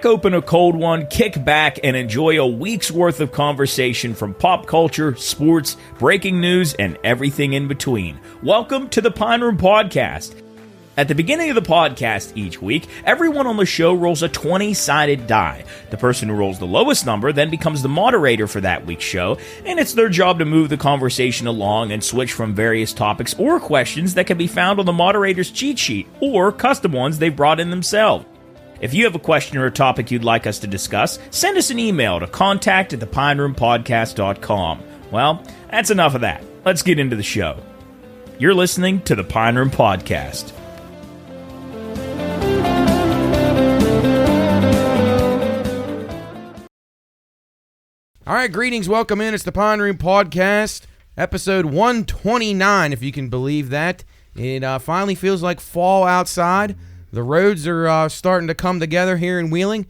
Crack open a cold one, kick back, and enjoy a week's worth of conversation from pop culture, sports, breaking news, and everything in between. Welcome to the Pine Room Podcast. At the beginning of the podcast each week, everyone on the show rolls a 20-sided die. The person who rolls the lowest number then becomes the moderator for that week's show, and it's their job to move the conversation along and switch from various topics or questions that can be found on the moderator's cheat sheet, or custom ones they've brought in themselves. If you have a question or a topic you'd like us to discuss, send us an email to contact@thepineroompodcast.com. Well, that's enough of that. Let's get into the show. You're listening to the Pine Room Podcast. All right, greetings, welcome in. It's the Pine Room Podcast, episode 129, if you can believe that. It finally feels like fall outside. The roads are starting to come together here in Wheeling,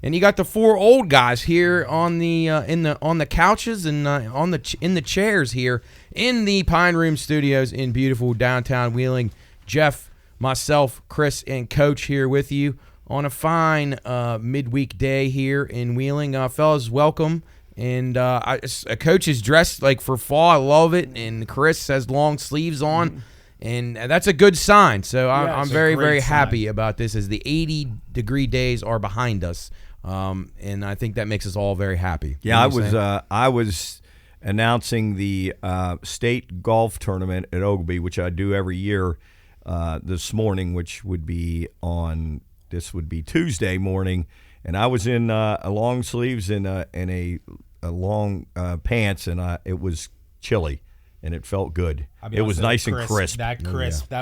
and you got the four old guys here on the on the couches and in the chairs here in the Pine Room Studios in beautiful downtown Wheeling. Jeff, myself, Chris, and Coach here with you on a fine midweek day here in Wheeling. Fellas, welcome. And Coach is dressed like for fall. I love it. And Chris has long sleeves on. And that's a good sign. So I'm very, very happy about this as the 80-degree days are behind us. And I think that makes us all very happy. Yeah, I was announcing the state golf tournament at Oglebay, which I do every year this morning, which would be Tuesday morning. And I was in long sleeves and a long pants, and it was chilly. And it felt good. It was nice and crisp. That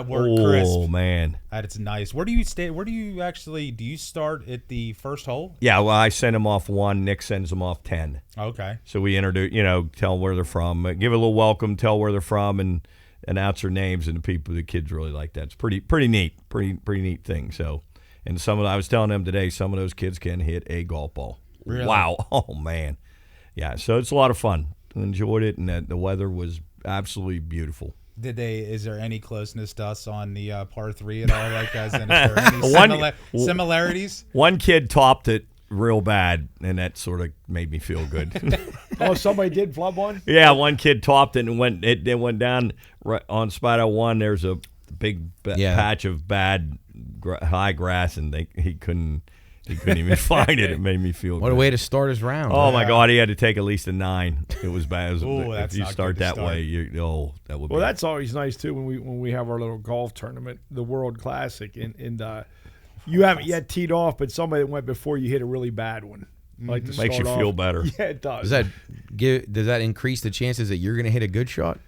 word crisp. Oh, man. That's nice. Where do you stay? Do you start at the first hole? Yeah, well, I send them off 1. Nick sends them off 10. Okay. So we introduce, tell where they're from, give a little welcome, tell where they're from, and announce their names, and the kids really like that. It's pretty neat, pretty neat thing. So, and I was telling them today, some of those kids can hit a golf ball. Really? Wow. Oh, man. Yeah, so it's a lot of fun. Enjoyed it, and the weather was absolutely beautiful. Is there any closeness to us on the par 3 at all? Like, is there any similarities? One kid topped it real bad, and that sort of made me feel good. Oh, somebody did flub one? Yeah, one kid topped it, and it went down right on Spider 1. There's a big patch of bad high grass, and he couldn't even find it. It made me feel What good. a way to start his round. Oh, my God. He had to take at least a 9. It was bad. If you start that way, that would be. Well, that's always nice, too, when we have our little golf tournament, the World Classic, and you haven't yet teed off, but somebody that went before you hit a really bad one. Like to makes you start feel off. better. Yeah, it does. Does that increase the chances that you're going to hit a good shot?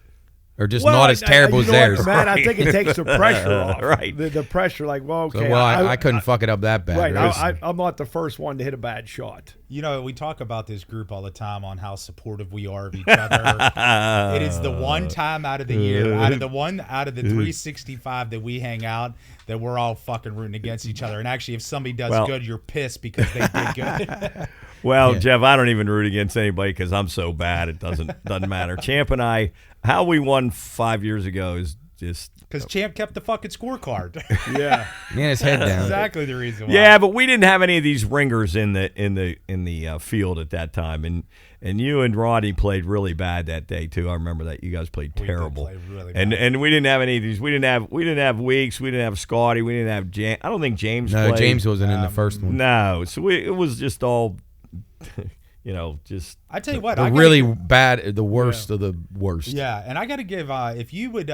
Or just not as terrible as theirs? Man, I think it takes the pressure off. Right. The pressure, like, well, okay. So, I couldn't fuck it up that bad. Right. I'm not the first one to hit a bad shot. We talk about this group all the time on how supportive we are of each other. It is the one time out of the year, out of the 365 that we hang out, that we're all fucking rooting against each other. And actually, if somebody does good, you're pissed because they did good. Well, yeah. Jeff, I don't even root against anybody because I'm so bad it doesn't matter. Champ and I, how we won 5 years ago is just because Champ kept the fucking scorecard. Yeah, man, his head down. That's exactly the reason why. Yeah, but we didn't have any of these ringers in the field at that time, and you and Rodney played really bad that day too. I remember that you guys played terrible. We did play really bad. And we didn't have any of these. We didn't have Weeks. We didn't have Scotty. We didn't have James. I don't think James. No, played. James wasn't in the first one. No, so it was just all. I tell you what, the worst of the worst. Yeah, and I got to give, if you would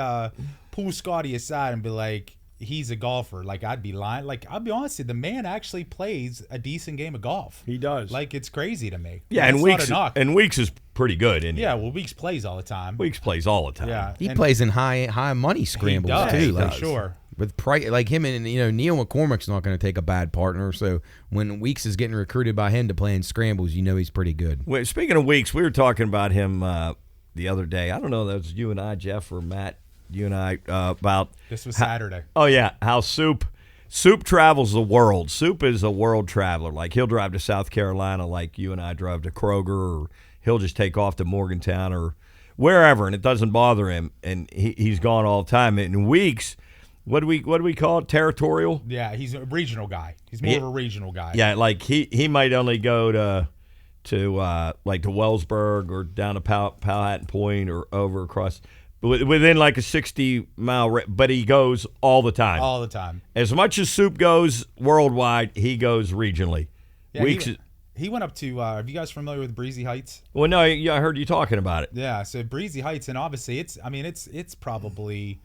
pull Scotty aside and be like, he's a golfer, like, I'd be lying. Like, I'll be honest with you, the man actually plays a decent game of golf. He does. Like, it's crazy to me. Yeah, and Weeks is pretty good, isn't he? Yeah, well, Weeks plays all the time. Weeks plays all the time. Yeah, he plays in high money scrambles too. For sure. With price, like him and Neil McCormick's not going to take a bad partner. So when Weeks is getting recruited by him to play in scrambles, he's pretty good. Wait, speaking of Weeks, we were talking about him the other day. I don't know, that was you and I, Jeff, or Matt. You and I about this was Saturday. Oh yeah, how Soup travels the world. Soup is a world traveler. Like he'll drive to South Carolina, like you and I drove to Kroger, or he'll just take off to Morgantown or wherever, and it doesn't bother him. And he's gone all the time. And Weeks what do we call it? Territorial? Yeah, he's a regional guy. He's more of a regional guy. Yeah, like he might only go to like to Wellsburg or down to Powhatan Point or over across within like a 60-mile, but he goes all the time. All the time. As much as Soup goes worldwide, he goes regionally. Yeah, Weeks. he went up to. Are you guys familiar with Breezy Heights? Well, no, I heard you talking about it. Yeah, so Breezy Heights, and obviously it's probably,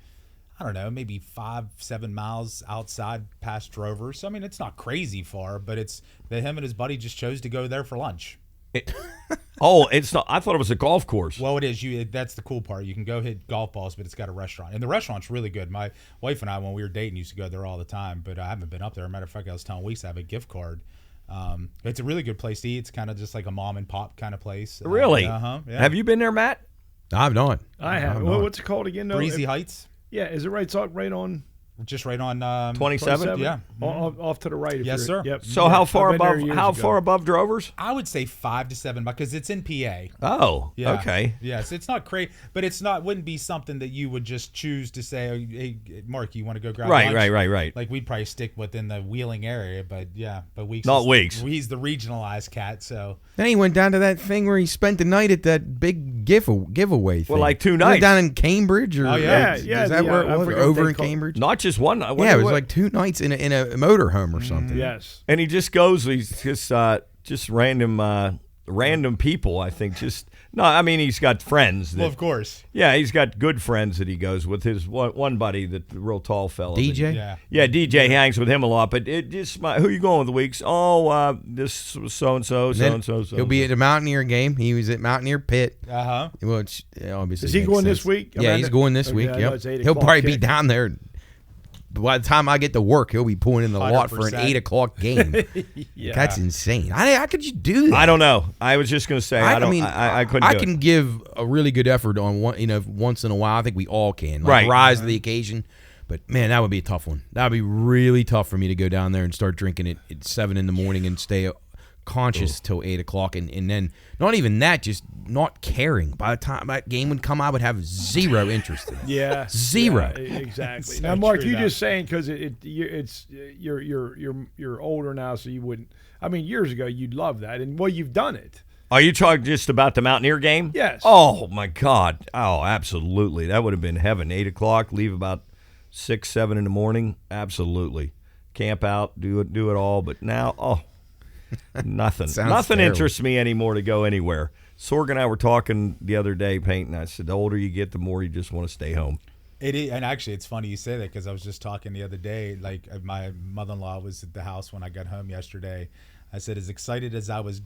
I don't know, maybe 5-7 miles outside past Drover. So I mean, it's not crazy far, but it's that him and his buddy just chose to go there for lunch. It's not. I thought it was a golf course. Well, it is. That's the cool part. You can go hit golf balls, but it's got a restaurant, and the restaurant's really good. My wife and I, when we were dating, used to go there all the time, but I haven't been up there. As a matter of fact, I was telling Weeks I have a gift card. It's a really good place to eat. It's kind of just like a mom and pop kind of place. Really? Yeah. Have you been there, Matt? I've not. I have. What's it called again? Breezy Heights. Yeah, is it right? It's right on. Just right on 27? Yeah. Off to the right. Yes, sir. Yep. So how far I've been there above? years How ago. far above Drovers? I would say 5 to 7 because it's in PA. Oh, Yeah. okay. Yeah, so it's not crazy, but it's not. Wouldn't be something that you would just choose to say, "Hey, Mark, you want to go grab lunch?" Right. Like we'd probably stick within the Wheeling area, but yeah, but Weeks. Not Weeks. He's the regionalized cat, so Then he went down to that thing where he spent the night at that big giveaway thing. Well, like 2 He nights. went down in Cambridge, or Oh, yeah. is Yeah, that where I it was? forget what Over they in call- Cambridge. Not just one. Yeah, it was like 2 nights in a motorhome or something. Yes. And he just goes. He's just random people. I think I mean, he's got friends. That, well, of course. Yeah, he's got good friends that he goes with. His one buddy, the real tall fella. DJ. Yeah. DJ hangs with him a lot. But it just who you going with the Weeks? Oh, this so and so. He'll be at the Mountaineer game. He was at Mountaineer Pit. Uh-huh. Well, obviously Is he makes going sense. this week? Yeah, he's going this week. I know Yep. it's 8 He'll o'clock probably be kick. down there. By the time I get to work, he'll be pulling in the lot for an 100%. 8 o'clock game. Yeah. That's insane. How could you do that? I don't know. I was just going to say I couldn't. I do can it. give a really good effort on one, once in a while. I think we all can, Right. rise to the occasion. But man, that would be a tough one. That would be really tough for me to go down there and start drinking it at 7 in the morning and stay conscious till 8 o'clock, and then not even that, just not caring. By the time that game would come, I would have zero interest in it. Yeah, Zero. Yeah, exactly. So Now, Mark, true, you though. just saying because you're older now, so you wouldn't. I mean, years ago you'd love that, and well, you've done it. Are you talking just about the Mountaineer game? Yes. Oh my God. Oh, absolutely. That would have been heaven. 8 o'clock. Leave about 6, 7 in the morning. Absolutely. Camp out. Do it all. But now, nothing. Sounds Nothing terrible. interests me anymore to go anywhere. Sorg and I were talking the other day, painting. I said, the older you get, the more you just want to stay home. It is, and actually, it's funny you say that because I was just talking the other day. Like my mother-in-law was at the house when I got home yesterday. I said, as excited as I was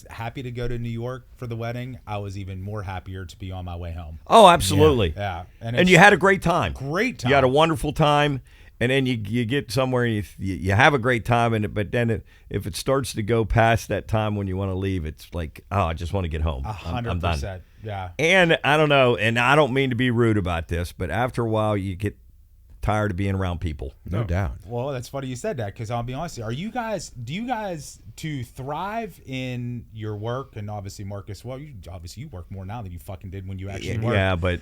happy to go to New York for the wedding, I was even more happier to be on my way home. Oh, absolutely. Yeah, And you had a great time. great time. You had a wonderful time. And then you get somewhere and you have a great time in it, but then if it starts to go past that time when you want to leave, it's like, I just want to get home. I'm done. 100%. Yeah. And I don't know, and I don't mean to be rude about this, but after a while you get tired of being around people. No doubt. Well, that's funny you said that because I'll be honest with you. Do you guys to thrive in your work, and obviously Marcus, well, you work more now than you fucking did when you actually worked. Yeah, but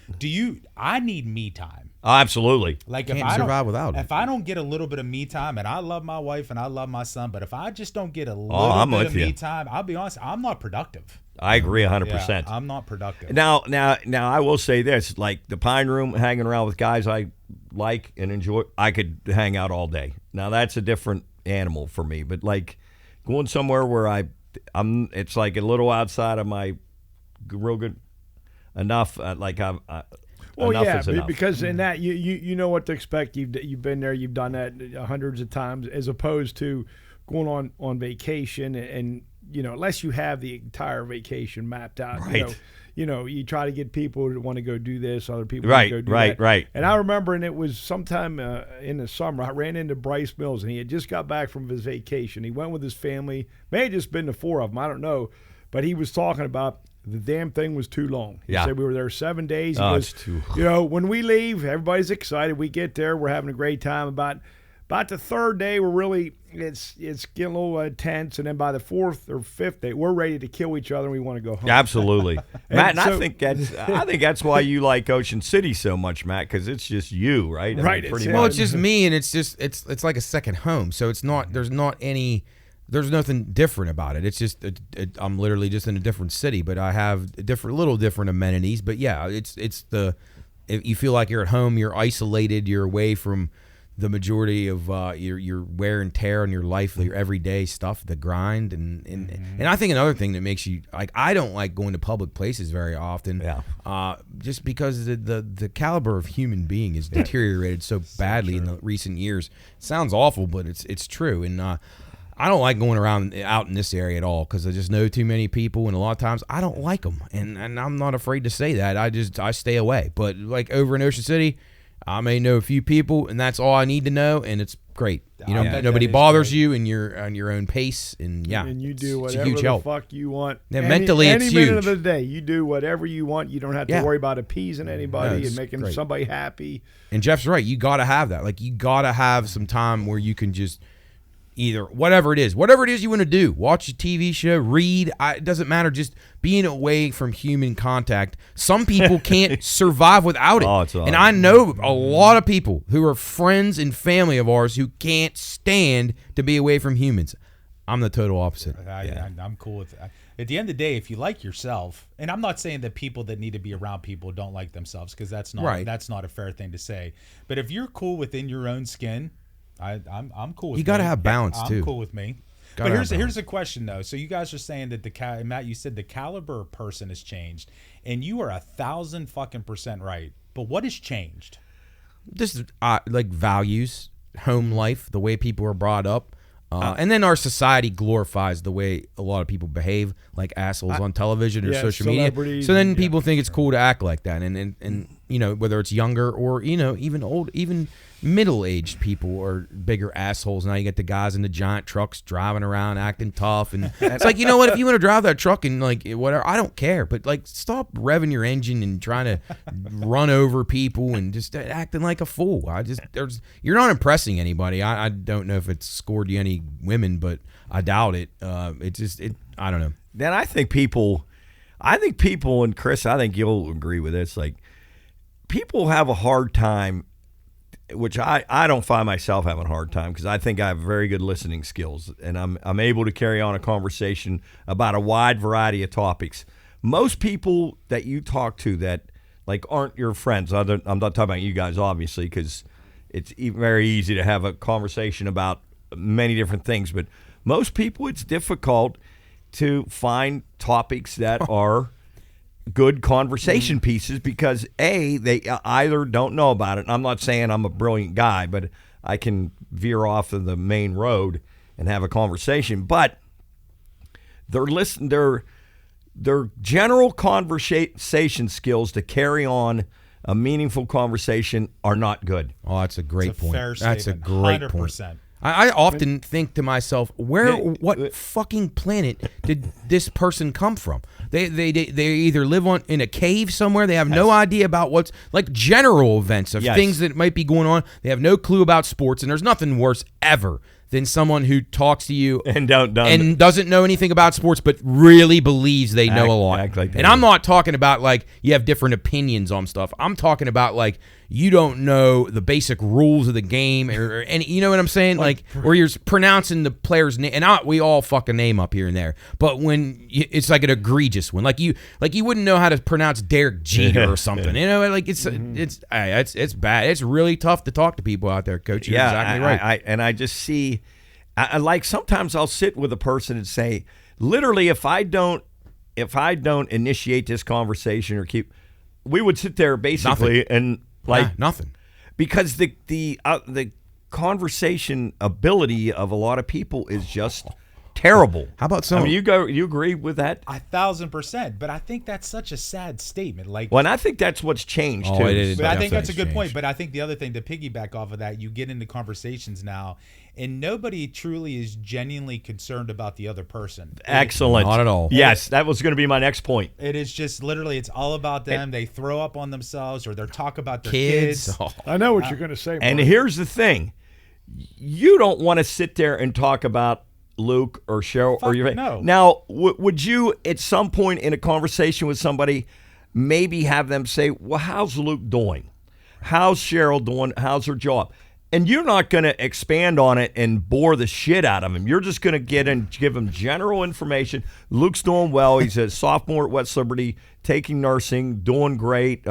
I need me time. Absolutely. Like Can't if I survive don't, without it. If I don't get a little bit of me time, and I love my wife and I love my son, but if I just don't get a little I'm bit with of me you. time, I'll be honest, I'm not productive. I agree 100%. Yeah, I'm not productive. Now, I will say this: like the Pine Room, hanging around with guys I like and enjoy, I could hang out all day. Now that's a different animal for me, but like going somewhere where it's like a little outside of my real good enough. Well, enough yeah, is enough. because in that you know what to expect. You've been there, you've done that hundreds of times, as opposed to going on vacation and unless you have the entire vacation mapped out. Right. You try to get people to want to go do this, other people want to go do that. Right. And I remember, and it was sometime in the summer, I ran into Bryce Mills, and he had just got back from his vacation. He went with his family. May have just been the 4 of them, I don't know. But he was talking about the damn thing was too long. He Yeah. said we were there 7 days. He Oh, goes, it's too. when we leave, everybody's excited. We get there, we're having a great time. About About the third day, we're really it's getting a little tense, and then by the fourth or fifth day, we're ready to kill each other and we want to go home. Absolutely, Matt. And so- I think that's why you like Ocean City so much, Matt, because it's just you, right? I mean, Right, pretty it's- Well, much. it's just me, and it's like a second home. So it's not. There's nothing different about it. It's just I'm literally just in a different city, but I have little different amenities. But yeah, it's if you feel like you're at home, you're isolated, you're away from the majority of your wear and tear on your life, your everyday stuff, the grind, and I think another thing that makes you like, I don't like going to public places very often, just because the caliber of human being is deteriorated so badly in the recent years. It sounds awful, but it's true, and I don't like going around out in this area at all because I just know too many people, and a lot of times I don't like them, and I'm not afraid to say that. I stay away. But like over in Ocean City, I may know a few people, and that's all I need to know, and it's great. You know, nobody bothers you, and you're on your own pace, and and you do it's a whatever huge the help. fuck you want. Yeah, mentally, it's any minute huge. of the day, you do whatever you want. You don't have to Yeah. worry about appeasing anybody it's and making great. somebody happy. And Jeff's right. You got to have that. Like, you got to have some time where you can just either whatever it is you want to do, watch a TV show, read. It doesn't matter. Just being away from human contact. Some people can't survive without it. Oh, it's and I know a lot of people who are friends and family of ours who can't stand to be away from humans. I'm the total opposite. I'm cool with that. At the end of the day, if you like yourself, and I'm not saying that people that need to be around people don't like themselves, because that's not a fair thing to say. But if you're cool within your own skin, I'm cool with You got to me. have balance I'm too. cool with me. Gotta But have here's the question though. So you guys are saying that Matt, you said the caliber of person has changed, and you are 1,000% right. But what has changed? Just like values, home life, the way people are brought up. And then our society glorifies the way a lot of people behave, like assholes on television or social media. celebrities So then and- people think it's cool to act like that, and you know, whether it's younger or even old, even middle-aged people are bigger assholes. Now you get the guys in the giant trucks driving around acting tough, and it's like, you know what? If you want to drive that truck and like whatever, I don't care. But like, stop revving your engine and trying to run over people and just acting like a fool. You're not impressing anybody. I don't know if it's scored you any women, but I doubt it. I don't know. Then I think people, and Chris, I think you'll agree with this. Like, people have a hard time, which I don't find myself having a hard time, because I think I have very good listening skills, and I'm able to carry on a conversation about a wide variety of topics. Most people that you talk to that like aren't your friends, I'm not talking about you guys, obviously, because it's very easy to have a conversation about many different things, but most people, it's difficult to find topics that are good conversation pieces, because they either don't know about it. And I'm not saying I'm a brilliant guy, but I can veer off of the main road and have a conversation. But their general conversation skills to carry on a meaningful conversation are not good. Oh, that's a great It's a point. fair That's a statement, great 100%. point. I often think to myself, what fucking planet did this person come from? They either live in a cave somewhere. They have no idea about what's like general events of things that might be going on. They have no clue about sports, and there's nothing worse ever than someone who talks to you and doesn't know anything about sports, but really believes they know a lot. Like and I'm not talking about like you have different opinions on stuff. I'm talking about like you don't know the basic rules of the game, or any, you know what I'm saying? Like, or you're pronouncing the player's name, and we all fuck a name up here and there. But when it's like an egregious one, like you wouldn't know how to pronounce Derek Jeter or something. You know, like it's bad. It's really tough to talk to people out there, Coach. You're exactly right. I just see, I like sometimes I'll sit with a person and say, literally, if I don't initiate this conversation we would sit there basically and like nothing, because the conversation ability of a lot of people is just terrible. How about some? I mean, you agree with that? 1,000%. But I think that's such a sad statement. Like, Well, and I think that's what's changed too. it is. but I think that's a good Definitely point. changed. But I think the other thing to piggyback off of that, you get into conversations now, and nobody truly is genuinely concerned about the other person. Excellent. Not at all. Yes, that was going to be my next point. It is just literally, it's all about them. They throw up on themselves, or they talk about their Kids. kids. Oh. I know what you're going to say, And Mark. here's the thing. you don't want to sit there and talk about Luke or Cheryl or your no. Now, would you at some point in a conversation with somebody maybe have them say, well, how's Luke doing? How's Cheryl doing? How's her job? And you're not going to expand on it and bore the shit out of him. You're just going to get and give him general information. Luke's doing well. He's a sophomore at West Liberty, taking nursing, doing great.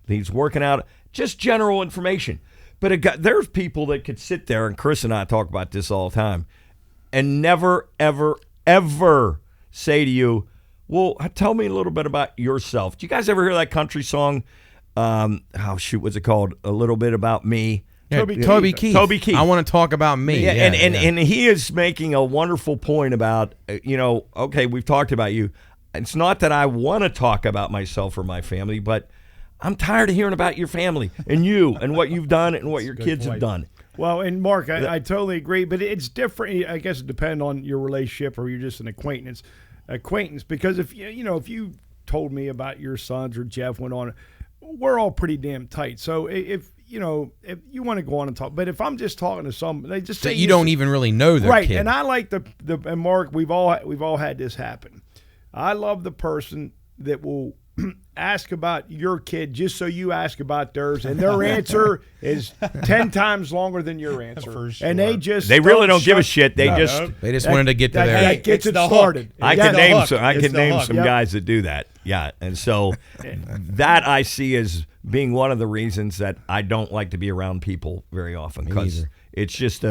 He's working out. Just general information. But there's people that could sit there, and Chris and I talk about this all the time, and never, ever, ever say to you, well, tell me a little bit about yourself. Do you guys ever hear that country song? What's it called? A Little Bit About Me. Yeah, Toby Keith. I want to talk about me. Yeah, and he is making a wonderful point about, okay, we've talked about you. It's not that I want to talk about myself or my family, but I'm tired of hearing about your family and you and what you've done and what your kids have done. Well, and Mark, I totally agree, but it's different. I guess it depends on your relationship, or you're just an acquaintance. Because if you told me about your sons or Jeff went on, we're all pretty damn tight. So if you want to go on and talk, but if I'm just talking to somebody, they just say you don't even really know their right. kid. And I like and Mark, we've all had this happen. I love the person that will ask about your kid just so you ask about theirs, and their answer is 10 times longer than your answer. For sure. And they really don't give a shit. They just wanted to get to their. That gets it started. I can name some guys that do that. Yeah, and so that I see as being one of the reasons that I don't like to be around people very often, because it's just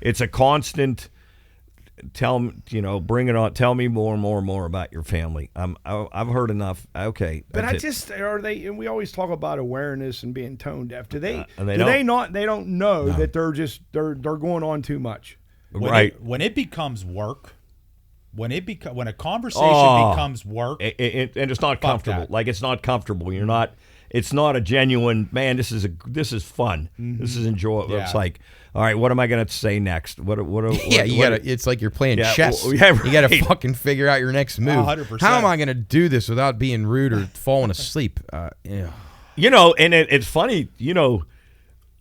it's a constant. Bring it on. Tell me more and more and more about your family. I've heard enough. Okay, but are they? And we always talk about awareness and being tone deaf. Do they? They don't know that they're going on too much. When it becomes work. When a conversation becomes work, and it's not comfortable. Like, it's not comfortable. You're not. It's not a genuine, man. This is fun. Mm-hmm. This is enjoyable. Yeah. It's like, all right, what am I going to say next? What It's like you're playing chess. You got to fucking figure out your next move. 100%. How am I going to do this without being rude or falling asleep? And it's funny,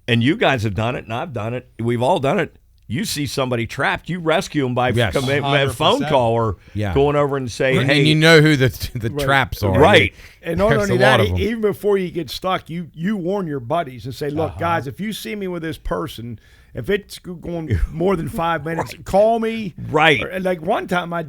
and you guys have done it, and I've done it. We've all done it. You see somebody trapped, you rescue them by a phone call or going over and saying, hey. And you know who the traps are. Right. And not only that, even before you get stuck, you warn your buddies and say, look, guys, if you see me with this person, if it's going more than 5 minutes, call me. Right. And like one time I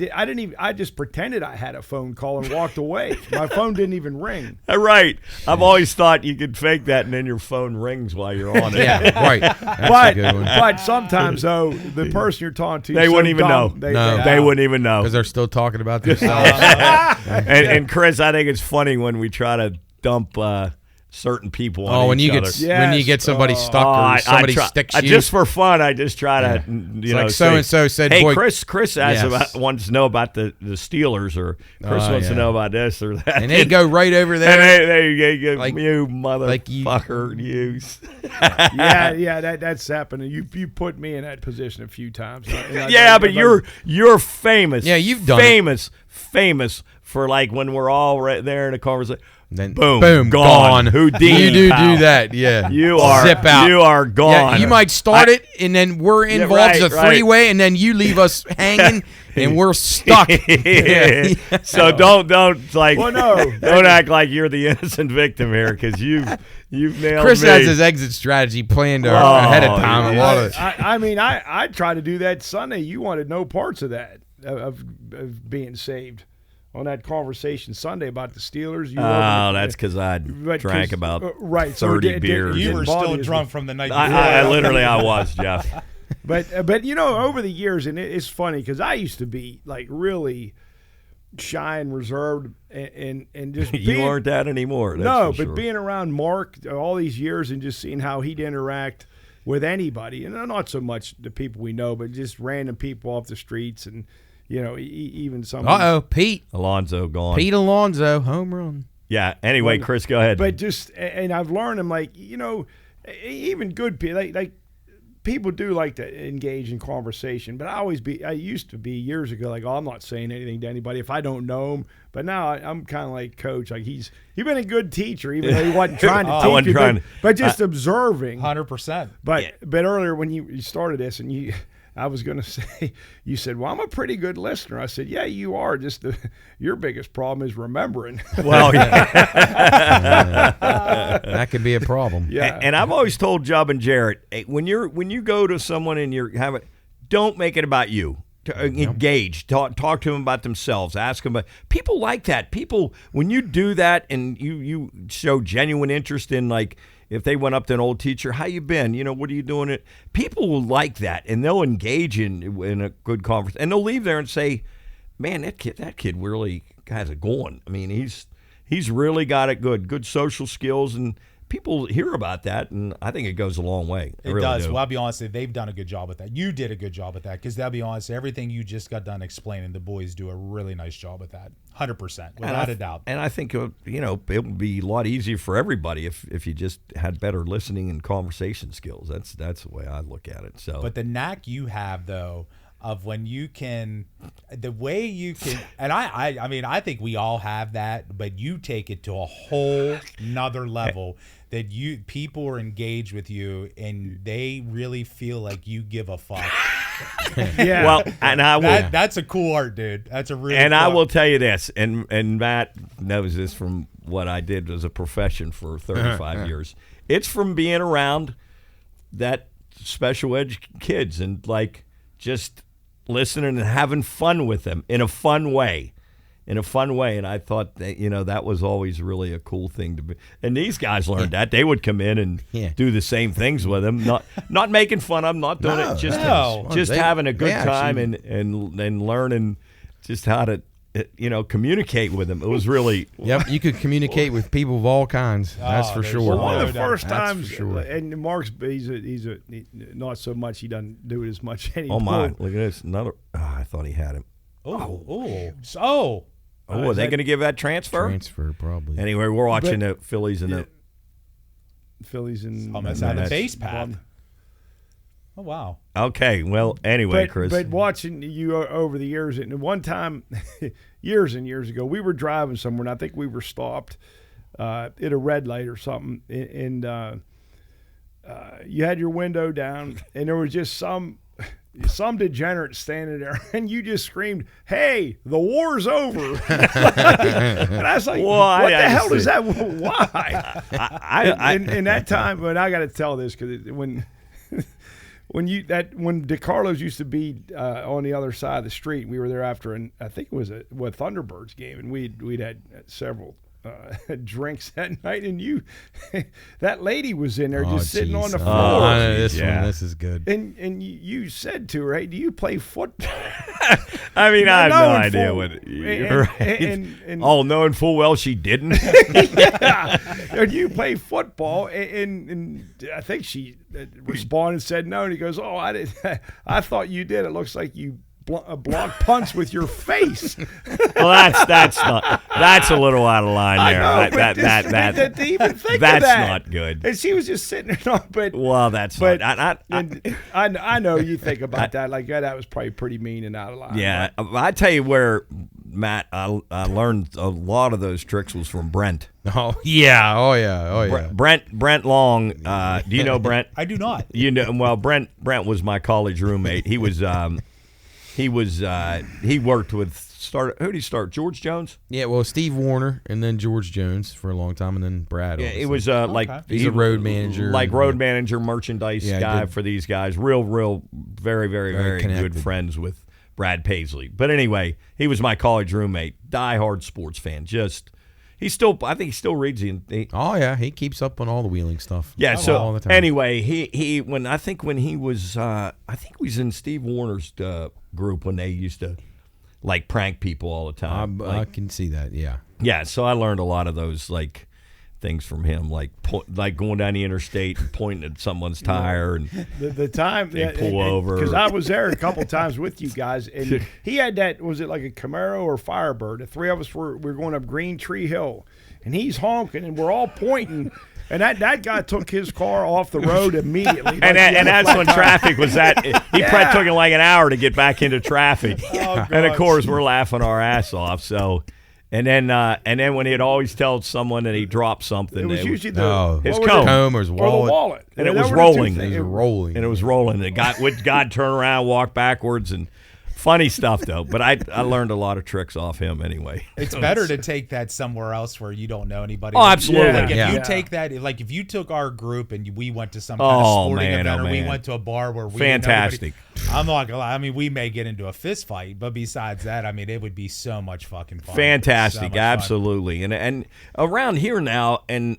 just pretended I had a phone call and walked away. My phone didn't even ring. Right. I've always thought you could fake that and then your phone rings while you're on it. Yeah, right. That's a good one. But sometimes, though, the person you're talking to, they wouldn't even know. They wouldn't even know. Because they're still talking about themselves. and Chris, I think it's funny when we try to dump certain people on each other. When you get somebody stuck or somebody sticks you. Just for fun, I just try to, like so-and-so said, hey, boy, Chris wants to know about the Steelers, or Chris wants to know about this or that. And they go right over there. And they go, like, you motherfucker, you. That's happened. You put me in that position a few times. But you're famous. Yeah, you've done famous for, like, when we're all right there in a conversation. Then boom, gone. Houdini. You do that, yeah. You are zip out. You are gone. Yeah, you might start it, and then we're involved as a three-way, and then you leave us hanging, and we're stuck. So don't don't act like you're the innocent victim here, because you've nailed Chris me. has his exit strategy planned ahead of time. I tried to do that Sunday. You wanted no parts of that of being saved. On that conversation Sunday about the Steelers. That's because I drank about 30 beers. You were still drunk from the night before. I was, Jeff. But over the years, and it's funny because I used to be like really shy and reserved and just you aren't that anymore. But being around Mark all these years and just seeing how he'd interact with anybody, and not so much the people we know, but just random people off the streets and. Even some. Pete Alonso gone. Pete Alonso, home run. Yeah. Anyway, Chris, go ahead. But and I've learned, I'm like, even good people, like people do like to engage in conversation, but I used to be years ago like, oh, I'm not saying anything to anybody if I don't know them. But now I'm kind of like Coach. Like he's been a good teacher, even though he wasn't trying to teach you, but just observing. 100%. But earlier when you started this and I was going to say, you said, well, I'm a pretty good listener. I said, yeah, you are. Just your biggest problem is remembering. Well, That could be a problem. Yeah. And I've always told Jubb and Jarrett, hey, when you go to someone and you're having, don't make it about you. Engage, talk to them about themselves, ask them about. People like that. People, when you do that and you show genuine interest in, like, if they went up to an old teacher, how you been? What are you doing? People will like that, and they'll engage in a good conversation, and they'll leave there and say, "Man, that kid really has it going. I mean, he's really got it good social skills." And people hear about that, and I think it goes a long way. It really does. do. Well, I'll be honest, they've done a good job with that. You did a good job with that, because I'll be honest, everything you just got done explaining, the boys do a really nice job with that. 100%, without a doubt. And I think it would be a lot easier for everybody if you just had better listening and conversation skills. That's the way I look at it. So, but the knack you have, though, of when you can, the way you can, and I mean, I think we all have that, but you take it to a whole nother level. That people are engaged with you and they really feel like you give a fuck. Yeah. well, and I will. That's a cool art, dude. That's a really. And cool I will art. tell you this, and Matt knows this from what I did as a profession for 35 years. It's from being around that special ed kids and like just listening and having fun with them in a fun way. And I thought that, that was always really a cool thing to be. And these guys learned that. They would come in and do the same things with them, not making fun of them, not doing it, just having a good time and learning just how to, communicate with them. It was really. Yep, you could communicate with people of all kinds. That's for sure. Well, one of the No, first that's times, for sure. and Mark's he's not so much. He doesn't do it as much anymore. Oh my! Look at this. Another. I thought he had him. Oh. Are they going to give that transfer? Transfer, probably. Anyway, we're watching the Phillies and the Phillies and Almost on the base path. Oh, wow. Okay, well, anyway, Chris. But watching you over the years, and one time, years and years ago, we were driving somewhere, and I think we were stopped at a red light or something, and you had your window down, and there was just some degenerate standing there, and you just screamed, "Hey, the war's over!" And I was like, well, "What the hell is that? Why?" In that time, but I got to tell this because when DeCarlo's used to be on the other side of the street, we were there after, and I think it was a Thunderbirds game, and we'd had several drinks that night, and that lady was in there just sitting on the floor. I know this is good. And you said to her, "Hey, do you play football?" I mean, I have no knowing idea full- what. and- Knowing full well she didn't. Yeah. Do you play football? And I think she responded and said no. And he goes, "Oh, I did. I thought you did. It looks like you block punts with your face." Well, that's a little out of line there. I know, to even think that's of that. not good. And she was just sitting there. But Well, that's but not. I know you think about that like that was probably pretty mean and out of line. Yeah, I tell you where, Matt, I learned a lot of those tricks was from Brent. Oh yeah. Brent Long. Do you know Brent? I do not. Well, Brent was my college roommate. He was. He worked with who did he start? George Jones? Yeah, well, Steve Warner and then George Jones for a long time, and then Brad. Yeah, obviously. it was he's a road manager, road manager, merchandise guy for these guys. Real, very, very, very connected. good friends with Brad Paisley. But anyway, he was my college roommate. Diehard sports fan. I think he still reads he keeps up on all the wheeling stuff. Yeah. all the time. Anyway, he when he was in Steve Warner's group when they used to like prank people all the time. I can see that. Yeah. Yeah. So I learned a lot of those like things from him, like going down the interstate and pointing at someone's tire and the time they pull over. Because I was there a couple times with you guys, and he had that. Was it like a Camaro or Firebird? The three of us were going up Green Tree Hill, and he's honking, and we're all pointing. And that guy took his car off the road immediately. And that's when traffic was that. He probably took him like an hour to get back into traffic. And of course, we're laughing our ass off. So, and then when he'd always tell someone that he dropped something, it was usually his comb or his or wallet. the wallet. And it was rolling. It was rolling. And it was rolling. And God turn around, walk backwards, and funny stuff though. But I learned a lot of tricks off him anyway. It's better to take that somewhere else where you don't know anybody. Oh, absolutely. Like if Yeah. you take that, like if you took our group and we went to some kind of sporting event, or we went to a bar where we fantastic. didn't know anybody, I'm not gonna lie. I mean, we may get into a fist fight, but besides that, I mean, it would be so much fucking fun. Fantastic, So much fun. absolutely. And around here now, and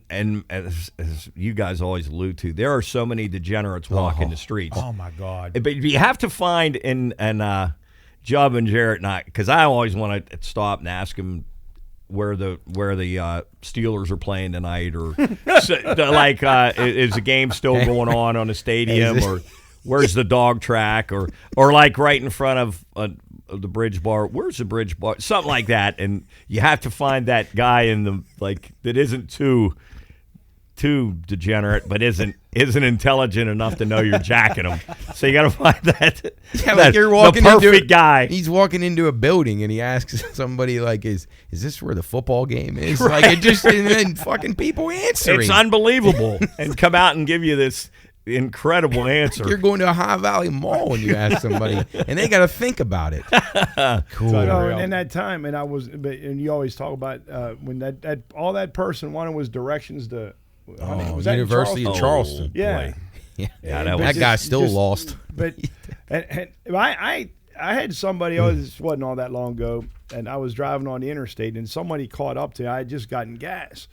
as you guys always allude to, there are so many degenerates walking the streets. Oh my God! But you have to find Jubb and Jarrett and I, because I always want to stop and ask them where the Steelers are playing tonight, or is the game still going on the stadium, or where's the dog track, or like right in front of the Bridge Bar, where's the Bridge Bar, something like that. And you have to find that guy in the that isn't too degenerate, but isn't intelligent enough to know you're jacking him. So you got to find that. Yeah, like you're walking the perfect into guy. He's walking into a building and he asks somebody like, "Is this where the football game is?" Right. Like it just and then fucking people answering. It's unbelievable, and come out and give you this incredible answer. You're going to a High Valley Mall when you ask somebody, and they got to think about it. Cool. And in that time, and you always talk about when that all that person wanted was directions to. Was that University of Charleston. Yeah. Yeah, that that guy's still lost. But and I had somebody, this wasn't all that long ago, and I was driving on the interstate, and somebody caught up to me. I had just gotten gas,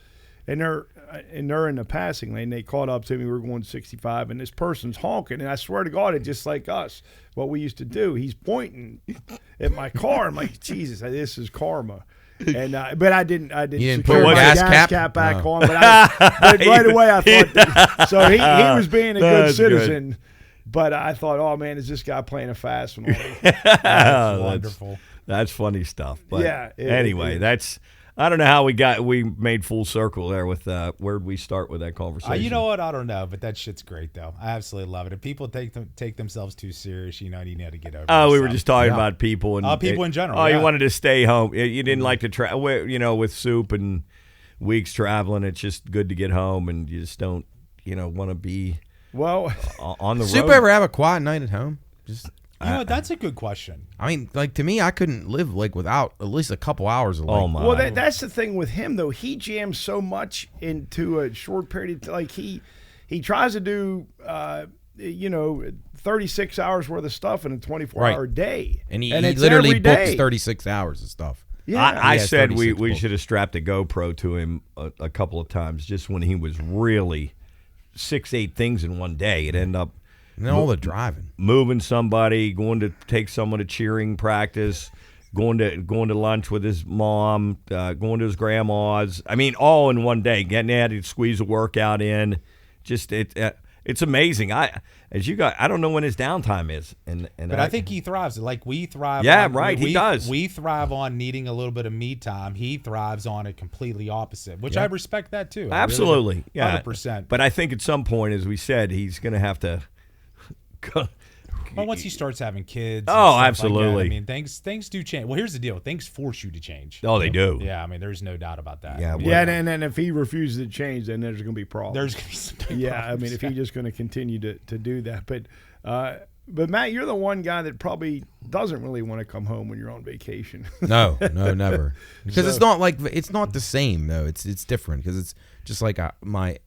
and they're in the passing lane. They caught up to me. We were going 65, and this person's honking, and I swear to God, it's just like us, what we used to do. He's pointing at my car. I'm like, Jesus, this is karma. And but I didn't You didn't secure put my gas cap back No. on. But right away I thought so. He was being a good citizen, but I thought, oh man, is this guy playing a fast one? That's wonderful. That's funny stuff. But Yeah, anyway, that's. I don't know how we made full circle there with where'd we start with that conversation. You know what? I don't know, but that shit's great though. I absolutely love it. If people take themselves too serious, you need to get over. Oh, we were yourself. just talking about people and people in general. Oh, yeah. you wanted to stay home. You didn't like to travel. With Soup and weeks traveling, it's just good to get home, and you just don't want to be on the road. Soup ever have a quiet night at home? Just. That's a good question. I mean, like to me, I couldn't live without at least a couple hours of Oh my! Well, that's the thing with him though. He jams so much into a short period of like he tries to do 36 hours worth of stuff in a 24-hour day, and he it's literally every books day. 36 hours of stuff. Yeah, I said 36 we books. should have strapped a GoPro to him a couple of times just when he was really 6-8 things in one day. It ended up. And then all the driving, moving somebody, going to take someone to cheering practice, going to lunch with his mom, going to his grandma's. I mean, all in one day. Getting out to squeeze a workout in, just it's amazing. I don't know when his downtime is, but I think he thrives. Like we thrive. Yeah, on, right. We, he does. We thrive on needing a little bit of me time. He thrives on it completely opposite, which I respect that too. Absolutely, yeah, 100%. But I think at some point, as we said, he's going to have to. Well, once he starts having kids. Oh, and stuff absolutely. Like that, I mean, things do change. Well, here's the deal. Things force you to change. Oh, they do. Yeah, I mean, there's no doubt about that. Yeah, and then if he refuses to change, then there's going to be problems. There's going to be some big Yeah, problems. I mean, if he's just going to continue to do that. But Matt, you're the one guy that probably doesn't really want to come home when you're on vacation. No, never. Because it's not the same though. It's different because it's just like my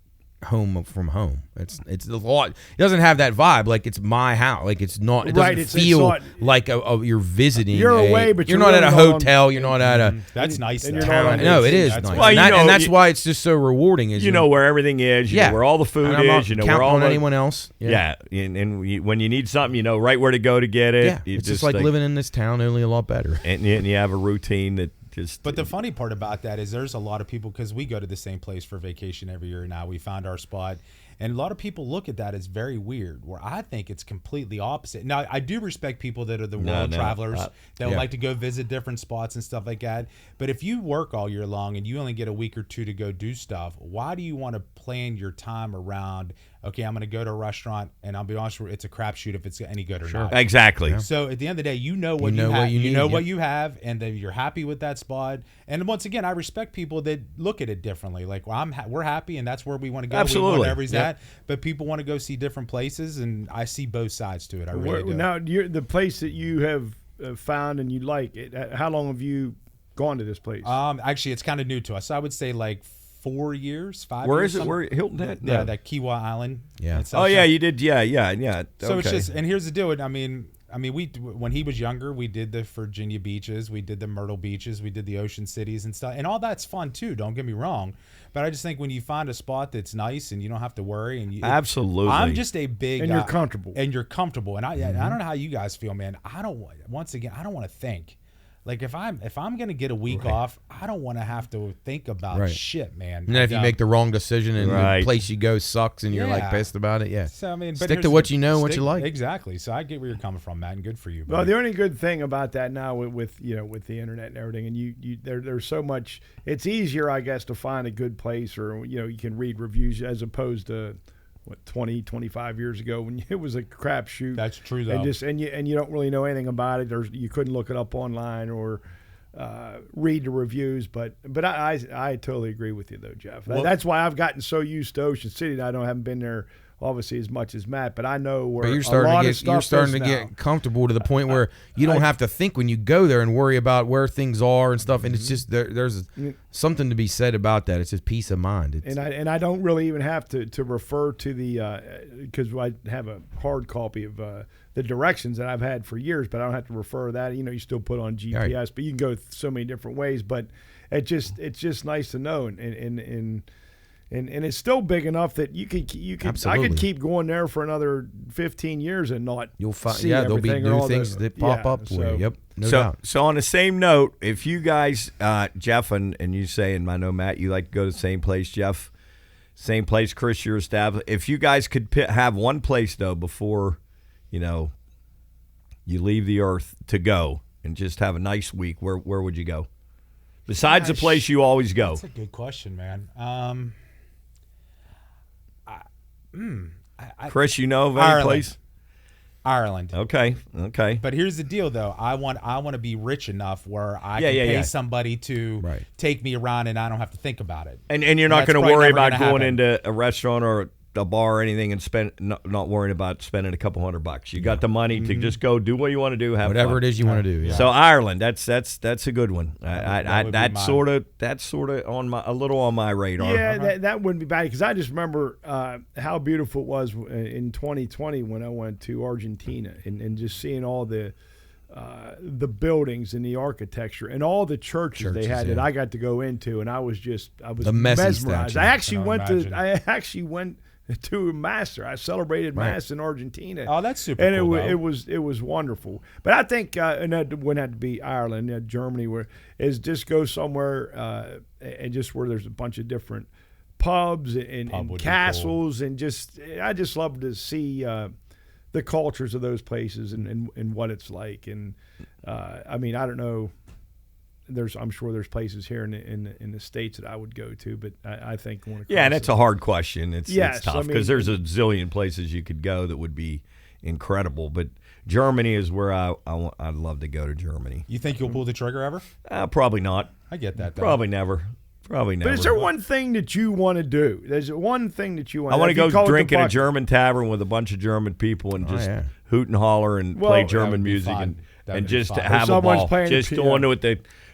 home from home. It's a lot. It doesn't have that vibe. Like it's my house. Like it's not. It doesn't feel like you're visiting. You're away, but you're not at a hotel. You're not at a. That's nice. And though. you're not on No, it is That's nice. why- Well, And that's why it's just so rewarding. Is You know where everything is. You know where all the food and I'm not is. You know counting where all on the, anyone else. Yeah, and when you need something, right where to go to get it. Yeah, You it's just like living in this town, only a lot better. And you have a routine But the funny part about that is there's a lot of people, because we go to the same place for vacation every year now. We found our spot. And a lot of people look at that as very weird, where I think it's completely opposite. Now, I do respect people that are the world travelers that would like to go visit different spots and stuff like that. But if you work all year long and you only get a week or two to go do stuff, why do you want to plan your time around, okay, I'm going to go to a restaurant, and I'll be honest with you, it's a crapshoot if it's any good or not. Exactly. So at the end of the day, you know what you have. You know what you have, and then you're happy with that spot. And once again, I respect people that look at it differently. Like, well, we're happy, and that's where we want to go. Absolutely. We want wherever he's at. But people want to go see different places, and I see both sides to it. I really do. Now, the place that you have found and you like it, how long have you gone to this place? Actually, it's kind of new to us. I would say like 4 years, 5 years. Where is it? Where Hilton Head? Yeah, that Kiwa Island. Yeah. Oh yeah, you did. Yeah. So it's just, and here's the deal. I mean, we when he was younger, we did the Virginia beaches, we did the Myrtle beaches, we did the ocean cities and stuff, and all that's fun too. Don't get me wrong, but I just think when you find a spot that's nice and you don't have to worry, and absolutely, I'm just a big and you're comfortable, and I don't know how you guys feel, man. I don't want to think. Like if I'm gonna get a week off, I don't want to have to think about shit, man. And then if you make the wrong decision and the place you go sucks and you're like pissed about it, So I mean, stick to what you know, what you like. Exactly. So I get where you're coming from, Matt, and good for you. Well, the only good thing about that now with the internet and everything, and there's so much. It's easier, I guess, to find a good place, or you can read reviews as opposed to 20, 25 years ago when it was a crapshoot. That's true, though. And you don't really know anything about it, or you couldn't look it up online or read the reviews. But I totally agree with you though, Jeff. That's why I've gotten so used to Ocean City that I haven't been there obviously as much as Matt, but I know where you're starting to get comfortable to the point where you don't have to think when you go there and worry about where things are and stuff. And it's just there's something to be said about that. It's just peace of mind. And I don't really even have to refer to the because I have a hard copy of the directions that I've had for years, but I don't have to refer to that. You still put on GPS, but you can go so many different ways. But it's just nice to know and it's still big enough that you could Absolutely. I could keep going there for another 15 years and not see there'll be new things that pop up for you. Yep. No doubt. So on the same note, if you guys, Jeff, and you say, and I know Matt, you like to go to the same place, Jeff, same place, Chris, you're established. If you guys could have one place though before, you leave the earth to go and just have a nice week, where would you go? Besides the place you always go. That's a good question, man. Chris, you know of any place? Ireland. Okay. But here's the deal, though. I want to be rich enough where I can pay somebody to take me around, and I don't have to think about it. And you're not going to worry about going into a restaurant or a bar or anything and not worrying about spending a couple $100. You got the money to just go do what you want to do, have whatever fun. It is you want to do. Yeah. So Ireland, that's a good one. That's sort of on a little on my radar. Yeah, that wouldn't be bad because I just remember how beautiful it was in 2020 when I went to Argentina and just seeing all the buildings and the architecture and all the churches they had that I got to go into, and I was mesmerized. I actually went to Mass. I celebrated Mass in Argentina. Oh, that's super and cool. It was wonderful. But I think and that wouldn't have to be Ireland, Germany, just go somewhere and just where there's a bunch of different pubs and castles, and I just love to see the cultures of those places and what it's like. And I don't know. I'm sure there's places here in the States that I would go to, but I think and it's a hard question. It's tough because there's a zillion places you could go that would be incredible. But Germany is where I'd love to go to Germany. You think you'll pull the trigger ever? Probably not. I get that, though. Probably never. But is there one thing that you want to do? There's one thing that you want. I want to go drink in a German tavern with a bunch of German people and just hoot and holler and play German music and just have a ball. Just going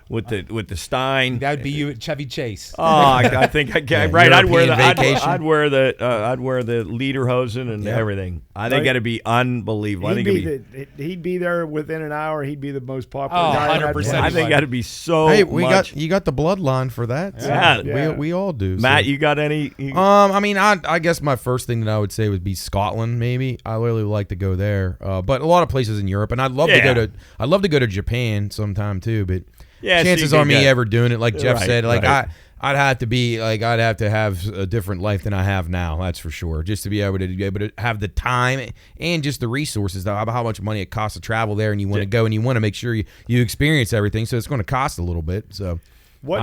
with the Stein. That'd be you at Chevy Chase. Oh, I think I can. Right, I'd wear the lederhosen and everything. I think that'd be unbelievable. He'd be there within an hour. He'd be the most popular guy. 100%. I think that'd be so. Hey, much. you got the bloodline for that. Yeah. We all do. Matt, you got any? I guess my first thing that I would say would be Scotland. Maybe I really like to go there. But a lot of places in Europe, and I'd love to go to Japan sometime too. But chances so you are me got- ever doing it, like Jeff Right, said, like right. I'd have to be like I'd have to have a different life than I have now. That's for sure. Just to be able to have the time and just the resources, though, how much money it costs to travel there, and you want to go and you want to make sure you experience everything. So it's going to cost a little bit. So what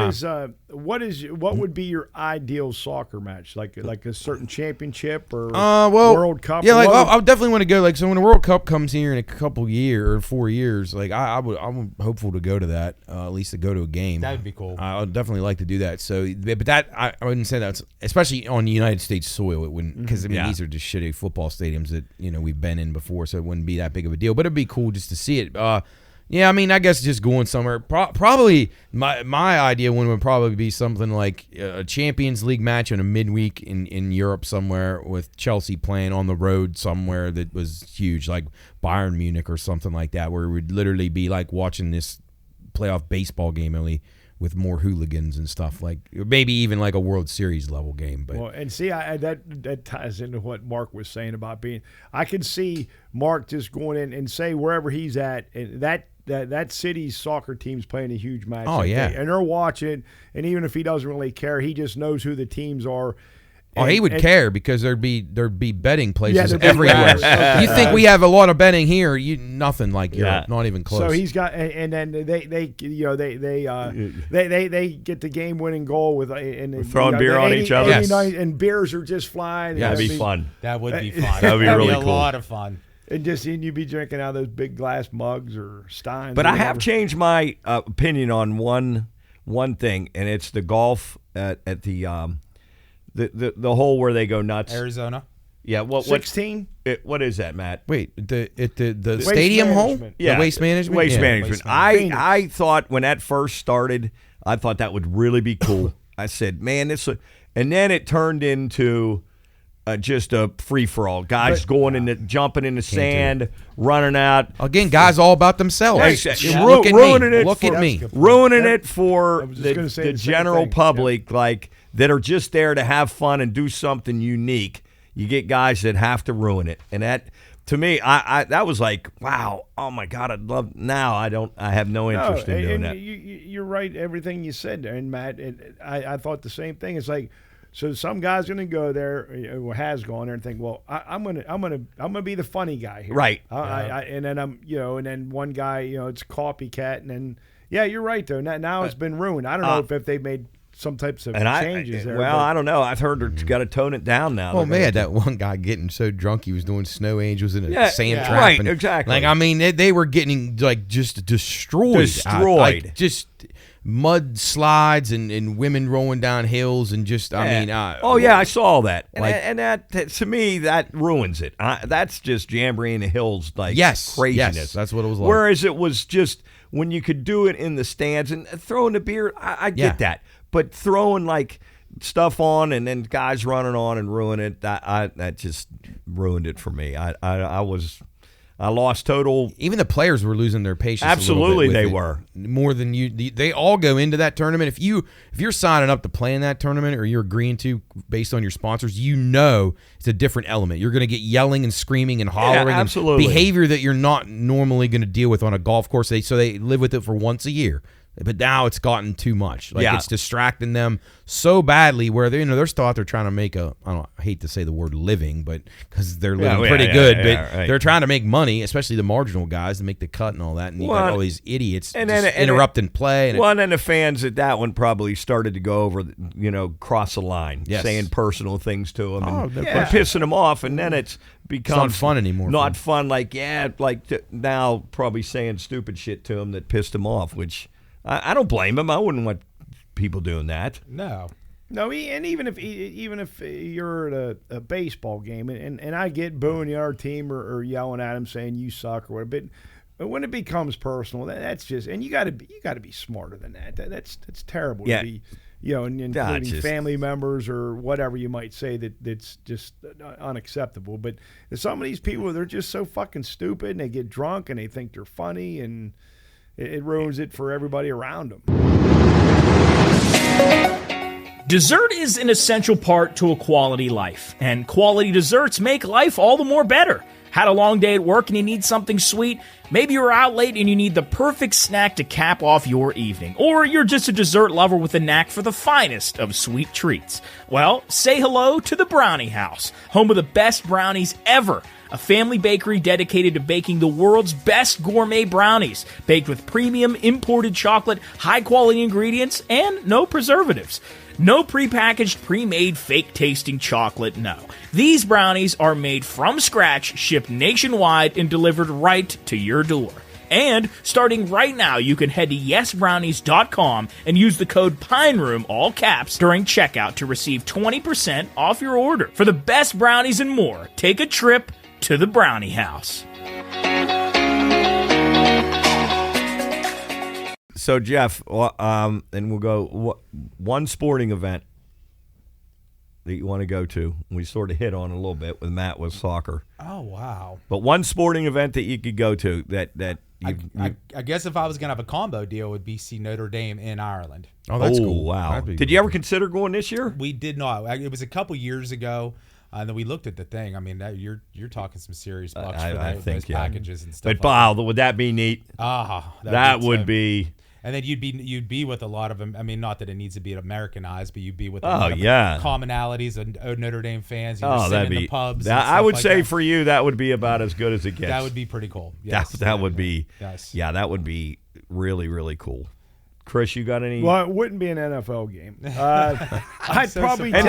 would be your ideal soccer match? Like a certain championship or World Cup? Yeah, Or like what I definitely want to go. Like, so when the World Cup comes here in a couple years or 4 years, like I'm hopeful to go to that. At least to go to a game. That would be cool. I would definitely like to do that. So, but that I wouldn't say that's especially on United States soil. It wouldn't, because I mean these are just shitty football stadiums that we've been in before, so it wouldn't be that big of a deal. But it'd be cool just to see it. Yeah, I mean, I guess just going somewhere. Probably my idea one would probably be something like a Champions League match in a midweek in Europe somewhere, with Chelsea playing on the road somewhere that was huge, like Bayern Munich or something like that, where it would literally be like watching this playoff baseball game, only with more hooligans and stuff, like maybe even like a World Series level game. But Well, and see, that ties into what Mark was saying about being. I could see Mark just going in and say wherever he's at, and that city's soccer team's playing a huge match. Oh, that yeah. day, and they're watching. And even if he doesn't really care, he just knows who the teams are. he would care, because there'd be betting places there'd be everywhere. bets. You think we have a lot of betting here? Nothing like Yeah. Europe, not even close. So he's got, and then they get the game winning goal with and Throwing beer on each other. Yes. and beers are just flying. Yeah, That'd and be fun. That would be fun. That'd be really a cool. lot of fun. And you'd be drinking out of those big glass mugs or Steins. But or I have whatever. changed my opinion on one thing, and it's the golf at the hole where they go nuts. Arizona. Yeah, what 16. what is that, Matt? Wait, the Waste stadium hole? management. The waste management? Waste Yeah. management. Waste management. I thought when that first started, I thought that would really be cool. I said, man, and then it turned into just a free for all. Guys jumping in the sand, running out. Again, guys all about themselves. Exactly. Yeah. Ru- Look at ruining me. it Look for- at me. Ruining it for I was just gonna say the the same general thing. public, like that are just there to have fun and do something unique. You get guys that have to ruin it, and that, to me, I that was like, wow, oh my God, I'd love. Now I have no interest in doing and that. You're right. Everything you said there, and Matt, I thought the same thing. It's like, so some guy's going to go there, or has gone there, and think, well, I'm gonna be the funny guy here, Right. And then and then one guy, it's copycat, and then you're right though. Now it's been ruined. I don't know if they've made some types of changes there. Well, but- I don't know. I've heard it's got to tone it down now. Well, They're man, gonna- that one guy getting so drunk he was doing snow angels in a Yeah, sand yeah. trap. Right, and, exactly. Like, I mean, they were getting like just destroyed. Like, just mud slides and women rolling down hills and just, I mean. I saw all that. Like- and that, to me, that ruins it. That's just jamboree in the hills, like Yes, craziness. yes, that's what it was like. Whereas it was just when you could do it in the stands and throwing the beer, I get Yeah. that. But throwing like stuff on and then guys running on and ruin it, that just ruined it for me. I lost total. Even the players were losing their patience. Absolutely, a little bit they with it. were. More than you. They all go into that tournament. If you're signing up to play in that tournament, or you're agreeing to based on your sponsors, it's a different element. You're going to get yelling and screaming and hollering, absolutely. and behavior that you're not normally going to deal with on a golf course. So they live with it for once a year. But now it's gotten too much. Like, it's distracting them so badly where they're still out there trying to make I hate to say the word living, but because they're living pretty good, but right. they're trying to make money, especially the marginal guys, to make the cut and all that. And you got all these idiots and just then- interrupting play. And And then the fans at that one probably started to go over, cross the line, Yes. saying personal things to them and no pissing them off, and then it's becomes not fun anymore for Not them. fun, now probably saying stupid shit to them that pissed them off, which I don't blame them. I wouldn't want people doing that. No. No, and even if you're at a baseball game and I get booing the other team or yelling at them saying you suck or whatever, but when it becomes personal, that's just, and you got to be smarter than that. That's terrible Yeah. to be, and including family members or whatever you might say that's just unacceptable. But some of these people, they're just so fucking stupid, and they get drunk and they think they're funny, and it ruins it for everybody around them. Dessert is an essential part to a quality life, and quality desserts make life all the more better. Had a long day at work and you need something sweet? Maybe you're out late and you need the perfect snack to cap off your evening. Or you're just a dessert lover with a knack for the finest of sweet treats. Well, say hello to the Brownie House, home of the best brownies ever. A family bakery dedicated to baking the world's best gourmet brownies, baked with premium imported chocolate, high-quality ingredients, and no preservatives. No prepackaged, pre-made, fake-tasting chocolate, no. These brownies are made from scratch, shipped nationwide, and delivered right to your door. And starting right now, you can head to yesbrownies.com and use the code PINEROOM, all caps, during checkout to receive 20% off your order. For the best brownies and more, take a trip to the Brownie House. So, Jeff, and we'll go one sporting event that you want to go to. We sort of hit on a little bit with Matt with soccer. Oh, wow. But one sporting event that you could go to that I guess if I was going to have a combo deal, it would be see Notre Dame in Ireland. Oh, that's oh, cool. Wow. That'd be Did you ever consider going this year? We did not. It was a couple years ago. And then we looked at the thing. I mean, you're talking some serious bucks for those packages and stuff. But wow, would that be neat? That would be. And then you'd be with a lot of them. I mean, not that it needs to be Americanized, but you'd be with commonalities of Notre Dame fans. That'd be in the pubs. I would say for you that would be about as good as it gets. That would be pretty cool. Yes, that would be. Yes. Yeah, that would be really, really cool. Chris, you got any? Well, it wouldn't be an NFL game. I'd so probably does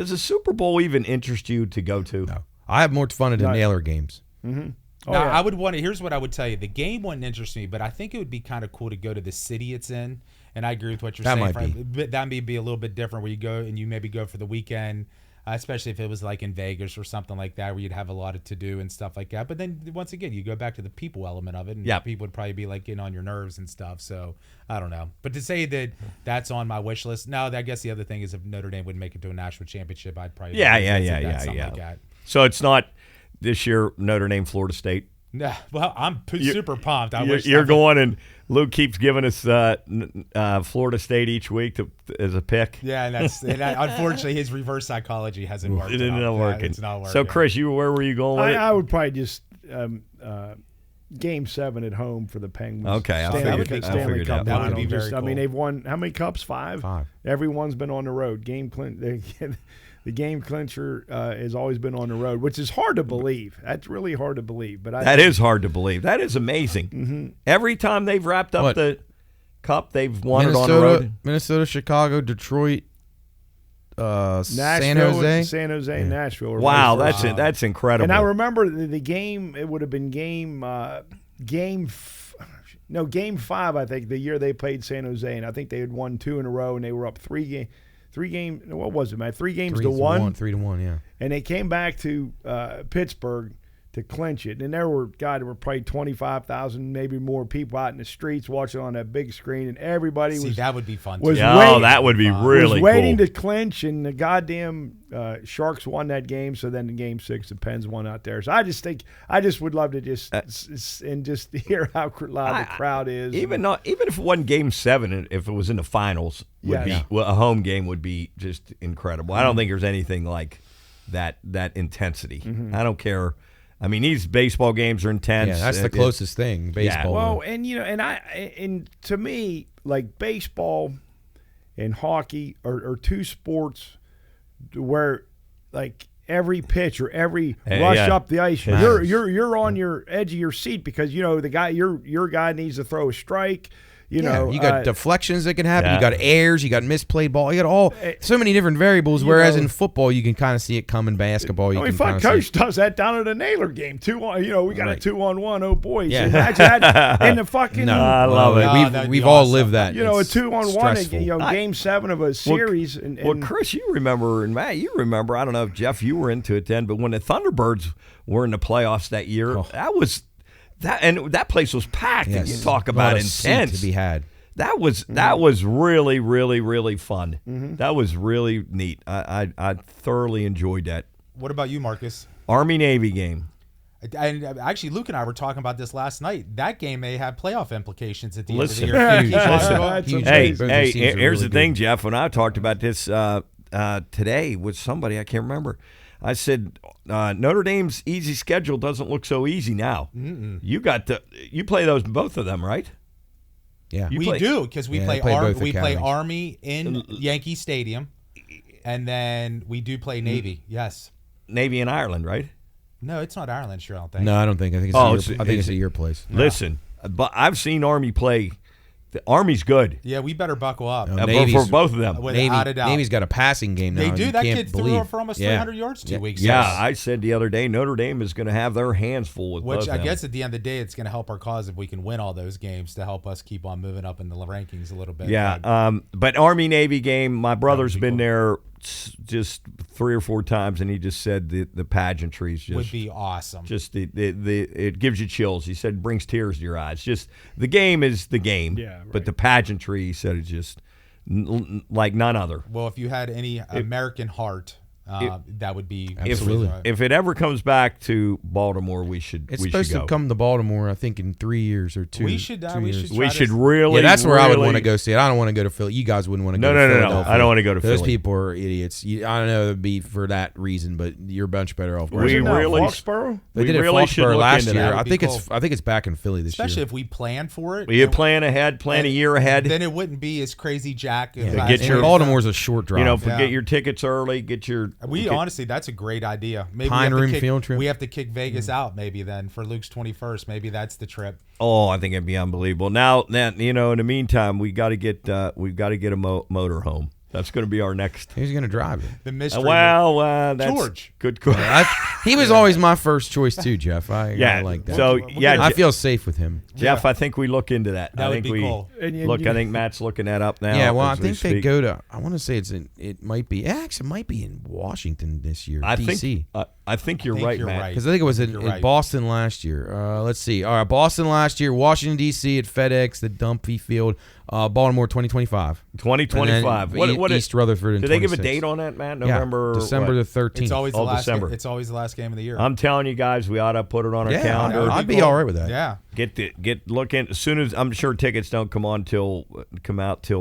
the Super Bowl even interest you to go to? No. I have more fun at the Naylor games. Mm-hmm. Now, I would want to. Here's what I would tell you: the game wouldn't interest me, but I think it would be kind of cool to go to the city it's in. And I agree with what you're saying. That may be a little bit different, where you go and you maybe go for the weekend, especially if it was like in Vegas or something like that, where you'd have a lot to do and stuff like that. But then once again, you go back to the people element of it, and people would probably be like getting on your nerves and stuff. So I don't know. But to say that that's on my wish list, now I guess the other thing is if Notre Dame would make it to a national championship, I'd probably yeah. Like so it's not this year Notre Dame, Florida State. Yeah, well, I'm super pumped. You're going, and Luke keeps giving us Florida State each week as a pick. Yeah, and unfortunately his reverse psychology hasn't worked. It's not working. It's not working. So, Chris, where were you going with it? I would probably just Game 7 at home for the Penguins. Okay, I Stanley Cup. That would be very cool. I mean, they've won how many cups? 5. Everyone's been on the road. The game clincher has always been on the road, which is hard to believe. That's really hard to believe. But that is hard to believe. That is amazing. Mm-hmm. Every time they've wrapped up the cup, they've won it on the road. Minnesota, Chicago, Detroit, San Jose, Nashville. Wow, that's incredible. And I remember the game. It would have been game 5. I think the year they played San Jose, and I think they had won 2 in a row, and they were up 3 games. What was it, man? 3 games to 1. 3-1, yeah. And they came back to Pittsburgh to clinch it. And there were probably 25,000, maybe more people out in the streets watching on that big screen, and everybody that would be fun. That would be really waiting cool. to clinch, and the goddamn Sharks won that game. So then in Game 6, the Pens won out there. So I just would love to just hear how loud the crowd is. Even if it wasn't Game 7, if it was in the finals, a home game would be just incredible. I don't think there's anything like that intensity. Mm-hmm. I don't care. I mean, these baseball games are intense. Yeah, that's the closest thing, baseball. Well, and to me, like baseball and hockey are 2 sports where, like, every pitch or every rush up the ice, you're on your edge of your seat because the guy your guy needs to throw a strike. You got deflections that can happen. You got errors. You got misplayed ball. You got so many different variables. Whereas in football, you can kind of see it coming. Basketball, coach does that down at the Naylor game. 2-on. We got a 2-on-1. Oh boy! Yeah. So imagine that in the fucking. No, I love it. We've all lived that. A 2-on-1. Game 7 of a series. Well, Chris, you remember, and Matt, you remember. I don't know if Jeff, you were into it then, but when the Thunderbirds were in the playoffs that year, that place was packed. Yes. And you talk about intense to be had. That was really, really, really fun. Mm-hmm. That was really neat. I thoroughly enjoyed that. What about you, Marcus? Army-Navy game. And actually, Luke and I were talking about this last night. That game may have playoff implications at the end of the year. Here's the thing, Jeff. When I talked about this today with somebody, I can't remember. I said, Notre Dame's easy schedule doesn't look so easy now. You play both of them, right? Yeah, We do, because we play both we play academies. Army in Yankee Stadium, and then we do play Navy. Yes. Navy in Ireland, right? No, it's not Ireland, sure, I don't think. No, I don't think. I think it's at your place. Listen, but I've seen Army play. The Army's good. Yeah, we better buckle up. For both of them. Without a doubt. Navy's got a passing game now. They do. You That can't kid threw believe. for almost 300 yards 2 weeks Yeah, ago. I said the other day, Notre Dame is going to have their hands full with both Which of I them. guess at the end of the day, it's going to help our cause if we can win all those games to help us keep on moving up in the rankings a little bit. Yeah, but Army-Navy game, my brother's been there just 3 or 4 times, and he just said the pageantries just would be awesome. Just it gives you chills. He said it brings tears to your eyes. Just the game is the game, Yeah, right. but the pageantry, he said, is just like none other. Well, if you had any American heart, that would be Absolutely. If it ever comes back to Baltimore, we should. It's we supposed should go. to come to Baltimore, I think, in 3 years or 2. We should. 2 We years. should. We should really. Yeah, that's where I would want to really- go see it. I don't want to go to Philly. You guys wouldn't want to No, go to no, no, no. Philadelphia. I don't want to go to Those Philly. people are idiots. I don't know it'd be for that reason, but you're much better off. We really- Foxborough? They we did it really at should Foxborough look last into year. that. I think That'd be I think it's back in Philly this Especially year. if we plan for it. You plan ahead, plan a year ahead. Then it wouldn't be as crazy, Jack. Yeah. Get And your- Baltimore's a short drive. You know, Yeah. get your tickets early. Get your. Honestly, that's a great idea. Maybe Pine we have to Room kick, field trip. We have to kick Vegas out maybe then for Luke's 21st. Maybe that's the trip. Oh, I think it'd be unbelievable. Now that in the meantime, we've got to get a motor home. That's going to be our next. Who's going to drive it? The mystery. That's George. Good. Cool. He was always my first choice too, Jeff. I like that. So I feel safe with him. Jeff, I think we look into that. That I would think be we cool. I think Matt's looking that up now. Yeah, well, I as we think they speak. go to. I want to say it might be. Actually, it might be in Washington this year. I DC. think. I think you're right, Matt. Because I think it was in You're right. Boston last year. Let's see. All right, Boston last year, Washington, D.C. at FedEx, the Dumpy Field, Baltimore 2025. 2025. And then What East Rutherford in Did they give a 26. date on that, Matt? Yeah, November. December what? the 13th. It's always the last. December. It's always the last game of the year. I'm telling you guys, we ought to put it on our calendar. I'd be all right with that. Yeah. Get looking as soon as I'm sure tickets don't come out till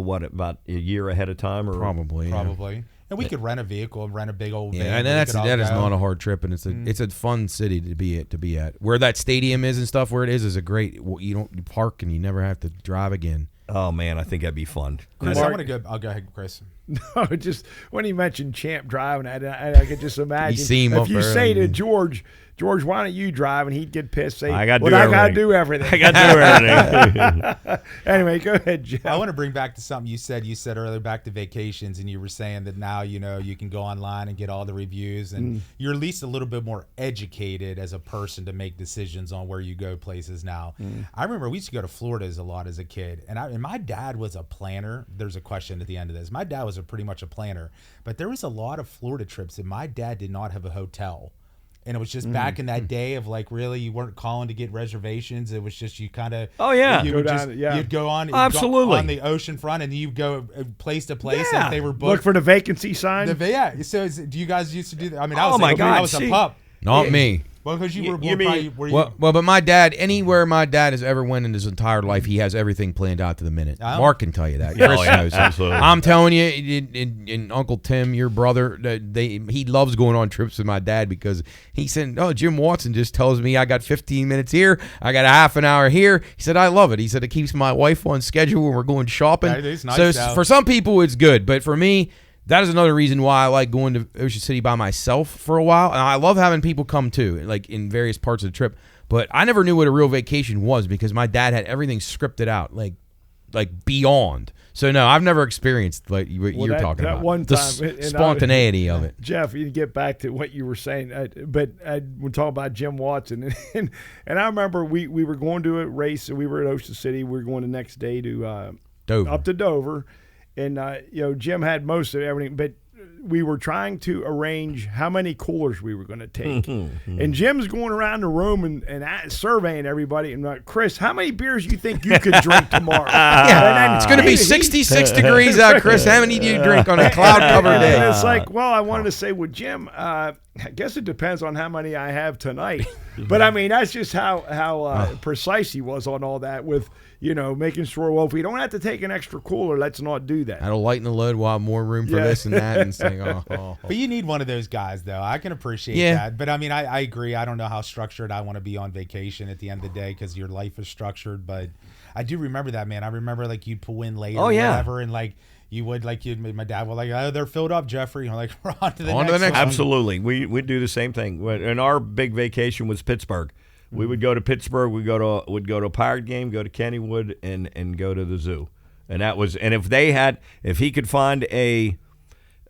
what, about a year ahead of time, or Probably. Yeah. Probably. And we could rent a vehicle and rent a big old van. Yeah, and where we that could is all not go. a hard trip, and it's a fun city to be at. Where that stadium is and stuff, where it is a great. You don't park and you never have to drive again. Oh man, I think that'd be fun. Chris, Mark- I want to go. I'll go ahead, Chris. No, just when he mentioned Champ driving, I could just imagine. You see him if up you there, say to and- George, why don't you drive? And he'd get pissed. Say, I got I got to do everything. I got to do everything. Anyway, go ahead, Jeff. I want to bring back to something you said. You said earlier back to vacations, and you were saying that now you can go online and get all the reviews, and you're at least a little bit more educated as a person to make decisions on where you go places now. I remember we used to go to Florida a lot as a kid, and my dad was a planner. There's a question at the end of this. My dad was pretty much a planner, but there was a lot of Florida trips that my dad did not have a hotel. And it was just back in that day of like really you weren't calling to get reservations. It was just you kind of you Go would down, just yeah. you'd go on Absolutely. on the ocean front and you go place to place Yeah. if they were Look booked. for the vacancy sign. Yeah. So do you guys used to do that? I mean, Oh my God, I was see. a pup. Not me. Well, because you were You more mean- probably, Well, but my dad, anywhere my dad has ever went in his entire life, he has everything planned out to the minute. Oh. Mark can tell you that. Yeah, Chris oh, yeah, knows. absolutely. I'm telling you, and Uncle Tim, your brother, he loves going on trips with my dad because he said, "Oh, Jim Watson just tells me I got 15 minutes here, I got a half an hour here." He said, "I love it." He said it keeps my wife on schedule when we're going shopping. That is nice, so though. for some people, it's good, but for me. That is another reason why I like going to Ocean City by myself for a while. And I love having people come too, like in various parts of the trip. But I never knew what a real vacation was because my dad had everything scripted out, like beyond. So no, I've never experienced like what you're talking that about. one The time, and I- spontaneity of it. Jeff, you get back to what you were saying, but we're talking about Jim Watson, and I remember we were going to a race, and we were at Ocean City. We were going the next day to Dover. up to Dover, and Jim had most of everything, but we were trying to arrange how many coolers we were going to take, and Jim's going around the room and surveying everybody, and like, Chris, how many beers you think you could drink tomorrow? Yeah, it's going to be 66 degrees out, Chris. How many do you drink on a cloud-covered day? And it's like, well, I wanted to say, well, Jim, I guess it depends on how many I have tonight. But I mean, that's just how precise he was on all that. With making sure, well, if we don't have to take an extra cooler, let's not do that. That'll lighten the load. We'll have more room for this and that. And saying, But you need one of those guys, though. I can appreciate that. But, I mean, I agree. I don't know how structured I want to be on vacation at the end of the day because your life is structured. But I do remember that, man. I remember, like, you'd pull in late or whatever, and, like, you would, like, my dad was like, oh, they're filled up, Jeffrey. I'm like, we're on to the next one. Absolutely. We do the same thing. And our big vacation was Pittsburgh. We would go to Pittsburgh. We'd go to a Pirate game, go to Kennywood, and go to the zoo. And that was. And if he could find a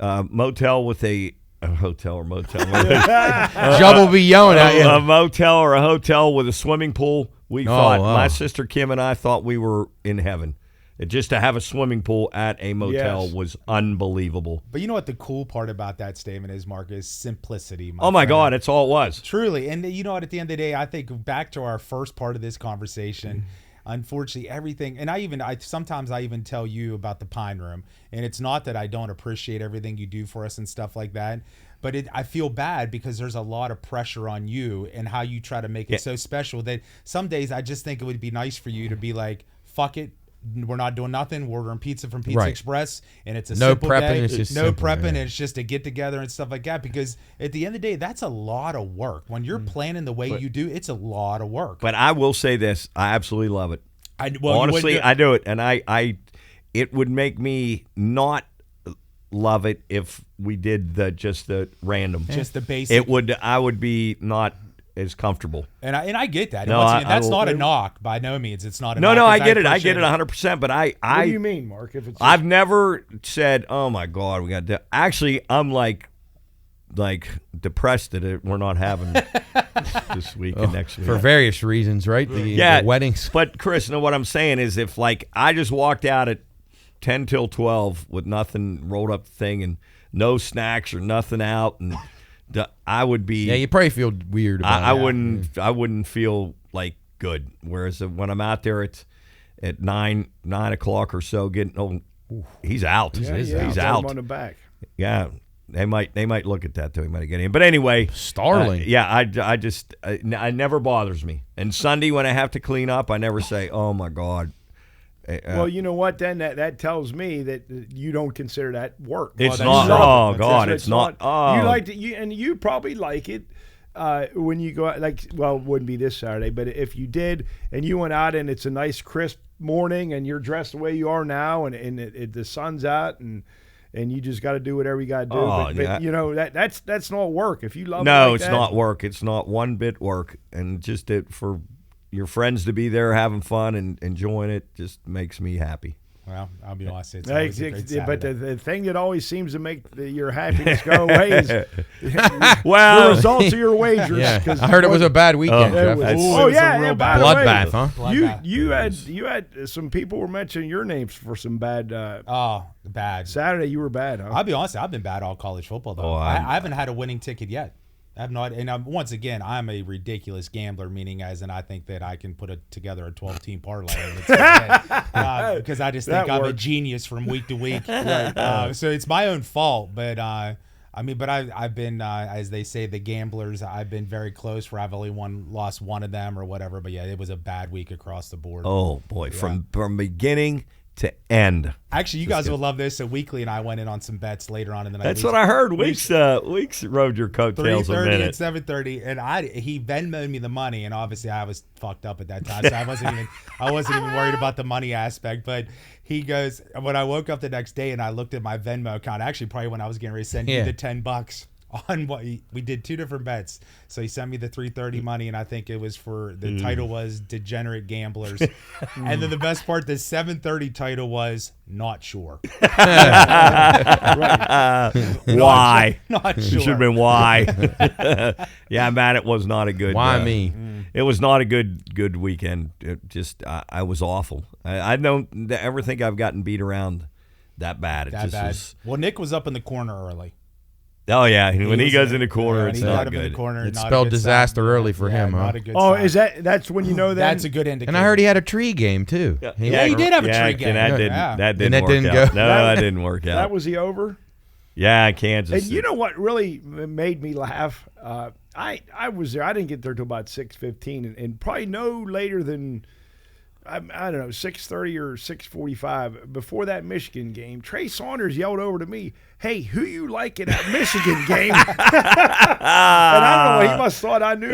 motel with a hotel or motel, Jub will be yelling at you. A motel or a hotel with a swimming pool. My sister Kim and I thought we were in heaven. Just to have a swimming pool at a motel was unbelievable. But you know what the cool part about that statement is, Mark, is simplicity. My God, that's all it was. Truly. And you know what, at the end of the day, I think back to our first part of this conversation, unfortunately, everything, and sometimes I even tell you about the Pine Room, and it's not that I don't appreciate everything you do for us and stuff like that, but I feel bad because there's a lot of pressure on you and how you try to make it so special that some days I just think it would be nice for you to be like, fuck it. We're not doing nothing. We're ordering pizza from Pizza Express, and it's a simple day. It's just no prepping, and it's just a get together and stuff like that. Because at the end of the day, that's a lot of work. When you're planning the way you do, it's a lot of work. But I will say this: I absolutely love it. Honestly, I do it, and it would make me not love it if we did just the random, just the basic. I would be not as comfortable. And I get that. No, that's not a knock by no means. It's not a knock. No, I get it. I get it 100%. But what do you mean, Mark? If it's I've never said, "Oh my God, we got to." Actually, I'm like depressed that we're not having this week and next week for various reasons, right? The weddings. But Chris, what I'm saying is, if like I just walked out at 10 till 12 with nothing rolled up thing and no snacks or nothing out and. I would be. Yeah, you probably feel weird about it. I wouldn't feel like good. Whereas when I'm out there at 9 o'clock or so, he's out. He's out. On the back. Yeah, they might look at that though. He might get in. But anyway, startling. I never bothers me. And Sunday when I have to clean up, I never say, "Oh my God." Well, you know what? Then that tells me that you don't consider that work. It's not. Oh God, it's not. You like it, and you probably like it when you go out. Like, well, it wouldn't be this Saturday, but if you did, and you went out, and it's a nice crisp morning, and you're dressed the way you are now, and the sun's out, and you just got to do whatever you got to do. But you know that's not work. If you love it's not work. It's not one bit work, and just for your friends to be there having fun and enjoying it just makes me happy. Well, I'll be honest. It's always a great Saturday. But the thing that always seems to make your happiness go away is the results of your wagers. Yeah. I heard it was a bad weekend, Jeff. Bloodbath, huh? You had some people were mentioning your names for some bad. Bad. Saturday you were bad, huh? I'll be honest. I've been bad all college football though. I haven't had a winning ticket yet. I have not, and once again, I'm a ridiculous gambler, meaning as in I think that I can put together a 12-team parlay because I just think I'm a genius from week to week. So it's my own fault, but I've been, as they say, the gamblers. I've been very close where I've only lost one of them or whatever. But yeah, it was a bad week across the board. Oh boy, from beginning to end. Actually, you guys will love this. So Weekly and I went in on some bets later on in the night. That's what I heard. Weeks rode your coattails a minute. 3:30 and 7:30, and he Venmoed me the money, and obviously I was fucked up at that time, so I wasn't even worried about the money aspect. But he goes, when I woke up the next day and I looked at my Venmo account, actually probably when I was getting ready to send you the $10 on what we did two different bets. So he sent me the 3:30 money, and I think it was for the title was Degenerate Gamblers. And then the best part, the 7:30 title was Not Sure. Why? Not sure. It should have been why. Yeah, man, it was not a good. Why me? It was not a good weekend. It just I was awful. I don't ever think I've gotten beat around that bad. Well, Nick was up in the corner early. Oh yeah, when he goes in the corner, it's not good. It spelled disaster early for him, huh? That's when you know that? That's a good indicator. And I heard he had a tree game too. Yeah, he did have a tree game. That didn't work out. No, that didn't work out. That was the over? Yeah, Kansas. And you know what really made me laugh? I was there. I didn't get there till about 6:15, and probably no later than I don't know, 6:30 or 6:45 before that Michigan game, Trey Saunders yelled over to me, "Hey, who you like in that Michigan game?" And I don't know, he must have thought I knew.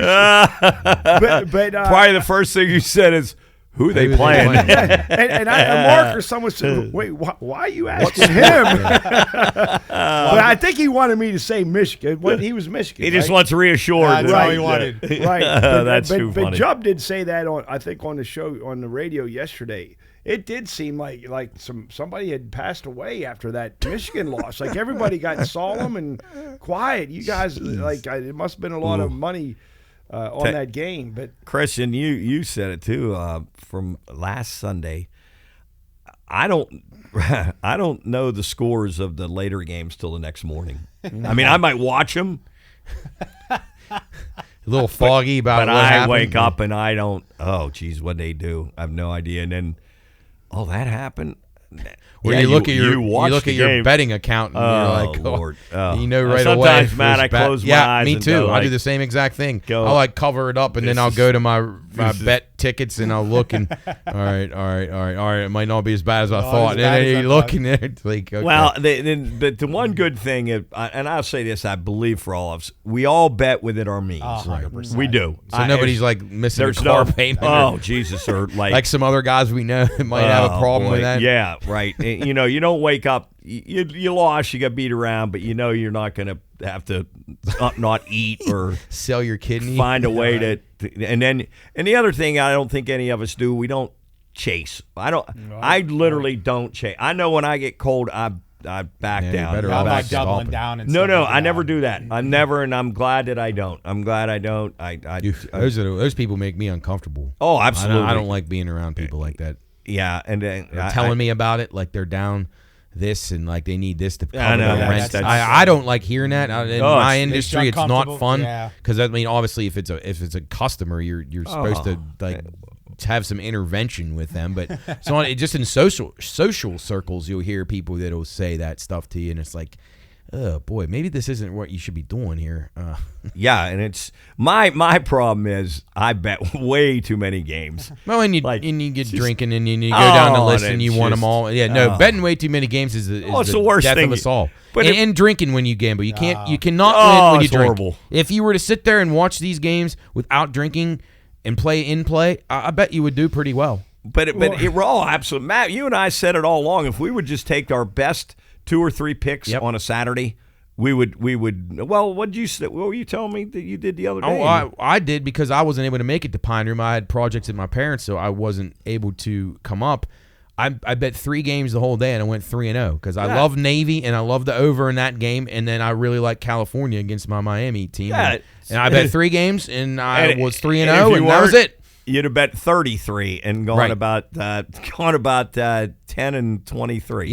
But Probably the first thing you said is, who they playing? and Mark or someone said, "Wait, why are you asking him?" But I think he wanted me to say Michigan. When he was Michigan, He just right? wants reassured. That's all he wanted. Right. That's but, too but funny. Jubb did say that on the show on the radio yesterday. It did seem like somebody had passed away after that Michigan loss. Like everybody got solemn and quiet. You guys it must have been a lot of money on that game. But Christian, you said it too from last Sunday. I don't know the scores of the later games till the next morning. I mean, I might watch them. A little foggy about But what I happened. wake up and I don't. Oh, geez, what they do? I have no idea. And then, that happened. Where Yeah, you look at your watch the your game. betting account and you're like, Lord. Oh. you know right Sometimes, away. Matt, who's I bet- close my yeah, eyes me and too. go I do like- the same exact thing. go, I'll cover it up and then this I'll is- go to my bet tickets and I'll look and all right. It might not be as bad as I thought. as bad And as I then you look thought. and it's like, okay. Well, the one good thing, and I'll say this, I believe for all of us, we all bet within our means. 100%. We do. so nobody's like missing a there's car no payment. Oh, Jesus, or like some other guys we know that might have a problem boy. with that. Yeah, right. And, you don't wake up. You lost. You got beat around, but you're not going to have to not eat or Sell your kidney. find a way to. And the other thing I don't think any of us do. We don't chase. I literally don't chase. I know when I get cold, I back Yeah, you down. better I'm back like stop doubling it. down. And No, stuff like I that. never do that. I never, and I'm glad that I don't. I'm glad I don't. Those people make me uncomfortable. Oh, absolutely. I don't like being around people like that. Yeah, and They're telling me about it, like they're down this and like they need this to cover I know, their rent. that's- I don't like hearing that. In Oh, my it's industry, it's not uncomfortable. fun Yeah. because I mean, obviously, if it's a customer, you're supposed to like have some intervention with them. But so it just in social circles, you'll hear people that'll say that stuff to you, and it's like, oh boy, maybe this isn't what you should be doing here. Yeah, and it's my problem is I bet way too many games. Well, and you Like, get drinking and you go down the list and you want them all. Yeah, no, betting way too many games is it's the worst death thing. of us all. But And drinking when you gamble, you cannot Oh, win when you it's drink. horrible. If you were to sit there and watch these games without drinking and play, I bet you would do pretty well. But we're all absolute. Matt, you and I said it all along. If we would just take our best 2 or 3 picks Yep. on a Saturday, we would. Well, what were you telling me that you did the other day? Oh, I did because I wasn't able to make it to Pine Room. I had projects at my parents', so I wasn't able to come up. I bet 3 games the whole day, and I went 3-0 because I love Navy and I love the over in that game, and then I really like California against my Miami team. Yeah, and I bet 3 games, and I was 3-0, if you and that was weren't, it. You'd have bet 33 and gone Right. about 10 and 23.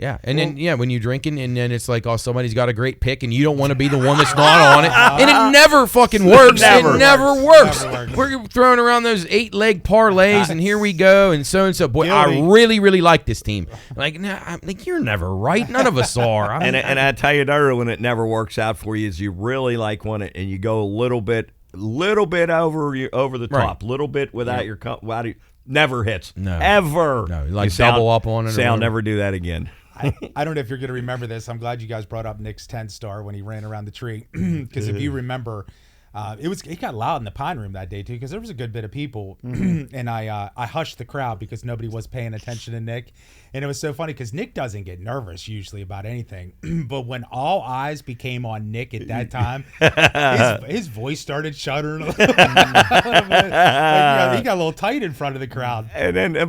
Yeah, and then when you're drinking, and then it's like, oh, somebody's got a great pick, and you don't want to be the one that's not on it, and it never fucking works. Never It never works. Never works. We're throwing around those 8-leg parlays, and here we go, and so. Boy, I Guilty. really, really like this team. Like, you're never right. None of us are. I mean, And I tell you another when it never works out for you is you really like one and you go a little bit over the Right. top, little bit without your never hits. No. Ever. No, you like say, double up on it or Say I'll whatever. never do that again. I don't know if you're going to remember this. I'm glad you guys brought up Nick's 10-star when he ran around the tree. Because if you remember, it got loud in the Pine Room that day, too, because there was a good bit of people. And I hushed the crowd because nobody was paying attention to Nick. And it was so funny because Nick doesn't get nervous usually about anything. But when all eyes became on Nick at that time, his voice started shuddering a little bit. He got a little tight in front of the crowd.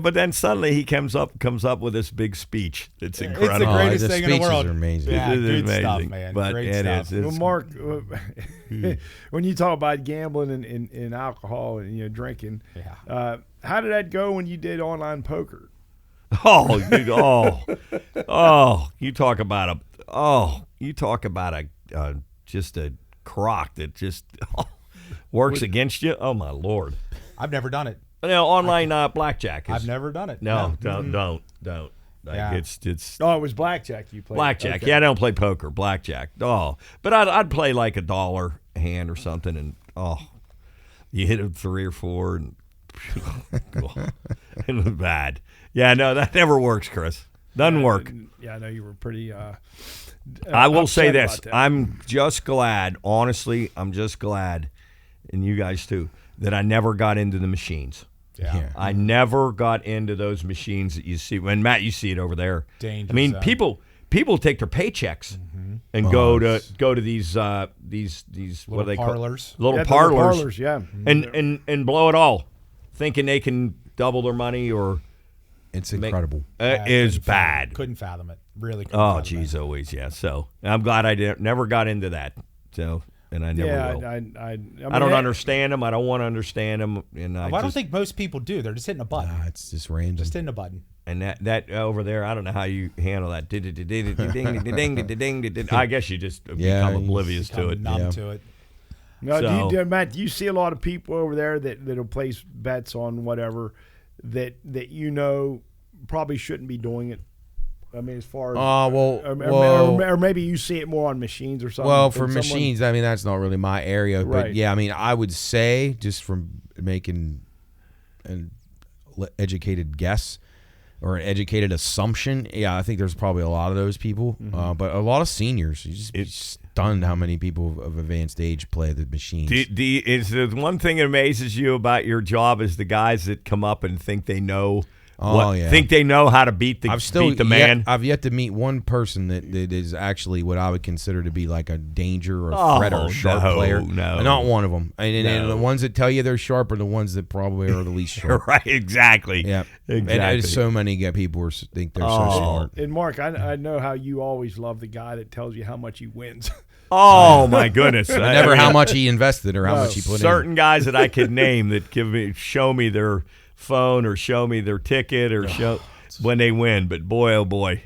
But then suddenly he comes up with this big speech. It's incredible. It's the greatest the thing in the speeches world. are amazing. Yeah, It is good amazing, stuff, man. but Great it stuff. is. Well, Mark, when you talk about gambling and alcohol and drinking, how did that go when you did online poker? You talk about just a crock that just works against you. Oh my Lord! I've never done it. Online blackjack. I've never done it. No, don't. Like, Yeah. it's Oh, it was blackjack you played. blackjack. Okay. Yeah, I don't play poker. Blackjack. Oh, but I'd play like $1 hand or something, and you hit a 3 or 4 and It was bad. Yeah, no, that never works, Chris. Doesn't work. Yeah, I know you were pretty. I will say upset this. about that. I'm just glad, honestly, I'm just glad, and you guys too, that I never got into the machines. Yeah. I never got into those machines that you see. When Matt, you see it over there. Danger I mean, zone. people take their paychecks and go to these what are they parlors. called? Little Yeah, the parlors. yeah. And blow it all, thinking they can double their money or It's incredible. Yeah, is couldn't fathom- bad. Couldn't fathom it. Really couldn't Oh, fathom geez, it. always, yeah. So I'm glad I never got into that. So, and I never will. I don't understand them. I don't want to understand them. And Well, I don't think most people do. They're just hitting a button. Nah, it's just random. Just hitting a button. And that over there, I don't know how you handle that. I guess you just become oblivious to it. Numb to it. No, So- Matt, do you see a lot of people over there that'll place bets on whatever that probably shouldn't be doing it? I mean, as far as or maybe you see it more on machines or something. Well, than for someone- machines, I mean, that's not really my area. But Right. yeah, I mean, I would say just from making an educated guess or an educated assumption, yeah, I think there's probably a lot of those people. But a lot of seniors, you just be stunned how many people of advanced age play the machines. Is the one thing that amazes you about your job is the guys that come up and think they know think they know how to beat the man. I've yet to meet one person that is actually what I would consider to be like a danger or a threat or a sharp player. No. Not one of them. And the ones that tell you they're sharp are the ones that probably are the least sharp. Right, exactly. Yeah, exactly. And there's so many people who think they're so smart. And Mark, I know how you always love the guy that tells you how much he wins. Oh my goodness! Never how much he invested or how much he put in. Certain guys that I could name that show me their phone or show me their ticket or show when they win. But boy, oh boy,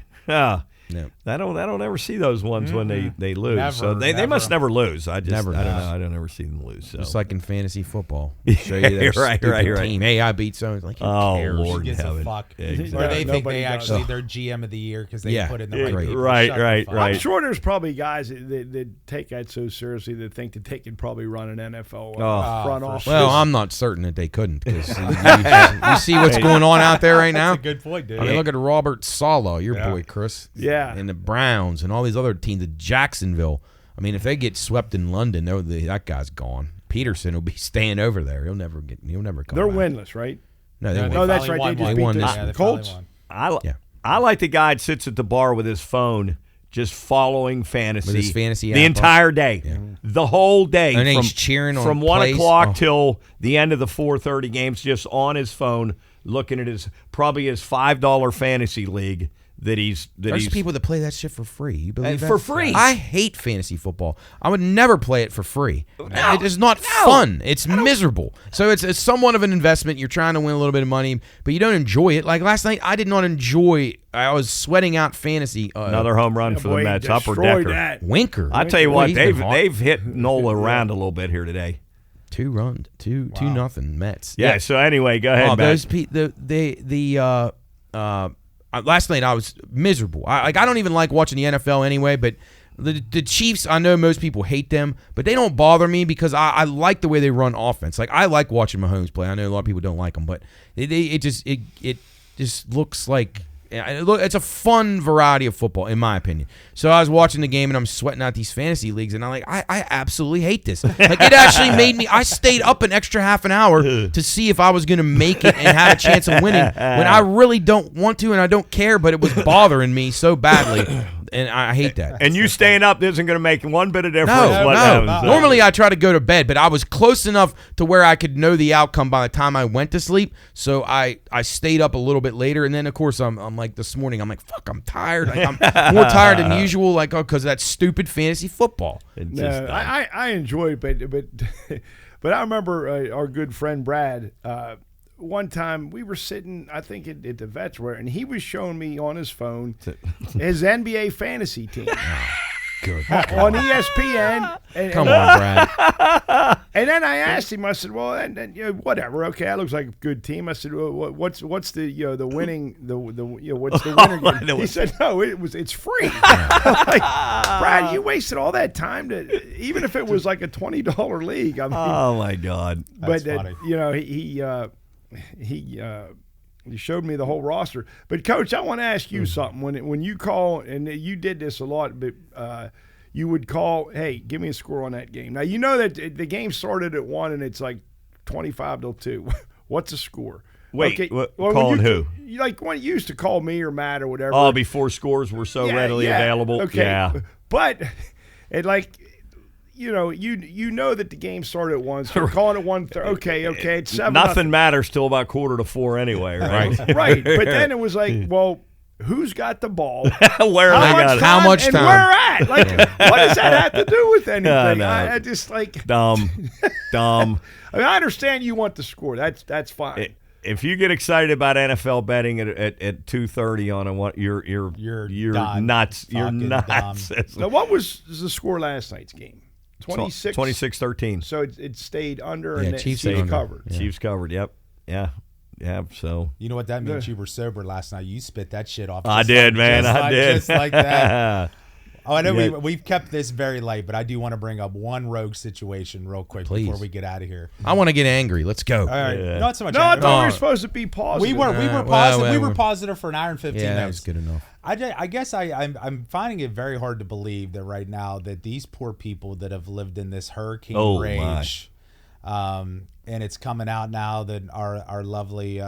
I don't ever see those ones when they lose. Never, so they must never lose. I don't know. I don't ever see them lose. So. Just like in fantasy football, show you their Right. team. Hey, I beat someone. Like, who cares? Lord in Gives a heaven. fuck. Exactly. Or they think Nobody they does. actually they're GM of the year because they put in the right people. Right, Shut the right, fuck right. I'm sure there's probably guys that take that so seriously that think that they could probably run an NFL front office. Well, I'm not certain that they couldn't because you see what's going on out there right now. That's a good point, dude. I mean, look at Robert Saleh, your boy Chris. Yeah. And the Browns and all these other teams, the Jacksonville. I mean, if they get swept in London, that guy's gone. Peterson will be staying over there. He'll never come They're back. winless, right? No, they No, won. No, that's finally right. They won just one. beat They the won Yeah, they Colts. finally won. I like the guy that sits at the bar with his phone, just following fantasy, With his fantasy the app entire day, the whole day, And he's cheering on from 1 plays. o'clock Oh. till the end of the 4:30 games, just on his phone, looking at his $5 fantasy league There's people that play that shit for free. You believe that? for free. I hate fantasy football. I would never play it for free. It is not fun. It's miserable. So it's somewhat of an investment. You're trying to win a little bit of money, but you don't enjoy it. Like last night, I did not enjoy. I was sweating out fantasy. Another home run for the Mets. Upper destroyed Decker. that. Winker. I tell you what, He's been hot. they've hit Nola around a little bit here today. 2-0, 2-0 Mets. Yeah. So anyway, go ahead. Oh, Matt. Last night I was miserable. I don't even like watching the NFL anyway. But the Chiefs, I know most people hate them, but they don't bother me because I like the way they run offense. Like I like watching Mahomes play. I know a lot of people don't like them, but it just looks like. It's a fun variety of football, in my opinion. So I was watching the game, and I'm sweating out these fantasy leagues, and I'm like, I absolutely hate this. Like, it actually made me – I stayed up an extra half an hour to see if I was going to make it and have a chance of winning when I really don't want to and I don't care, but it was bothering me so badly, and I hate that. And you staying up isn't going to make one bit of difference. No. Normally I try to go to bed, but I was close enough to where I could know the outcome by the time I went to sleep, so I stayed up a little bit later, and then, of course, I'm like this morning, I'm like, fuck, I'm tired. Like, I'm more tired than usual, like, because of that stupid fantasy football. No, I enjoy it, but I remember our good friend Brad. One time we were sitting, I think at the Vets where, and he was showing me on his phone his NBA fantasy team. Good. On ESPN. Come on, Brad. And then I asked him. I said, "Well, and whatever. Okay, that looks like a good team." I said, well, "What's the the winning what's the winner game?" He said, "No, it's free." Like, Brad, you wasted all that time to even if it was like a $20 league. I mean, Oh my God! but That's funny. he he showed me the whole roster. But Coach, I want to ask you something. When you call, and you did this a lot, but you would call, hey, give me a score on that game. Now you know that the game started at 1 and it's like 25-2. What's the score? Wait, okay. Calling who? Like when you used to call me or Matt or whatever. Oh, before scores were so readily available. Okay. Yeah. But it like, you know that the game started at 1, so you're calling it 1. Okay, it's 7. Nothing matters till about 3:45 anyway, right? Right. But then it was like, well, who's got the ball? Where how much time? And where at? Like, what does that have to do with anything? No. I just like dumb. I mean, I understand you want the score. That's fine. If you get excited about NFL betting at 2:30 on a one, you're nuts. You're nuts. Now, what was the score last night's game? 26-13. So it stayed under, and Chiefs covered. Yeah. Chiefs covered. Yep. Yeah. So you know what that means? You were sober last night. You spit that shit off. I did, man. I did. Just like that. Oh, I know we've kept this very light, but I do want to bring up one rogue situation real quick before we get out of here. I want to get angry. Let's go. All right. Yeah. Not so much. No, I angry. thought we were supposed to be positive. We were positive. We were positive for an hour and 15 minutes. minutes. That's good enough. I guess I'm finding it very hard to believe that right now that these poor people that have lived in this hurricane rage, and it's coming out now that our lovely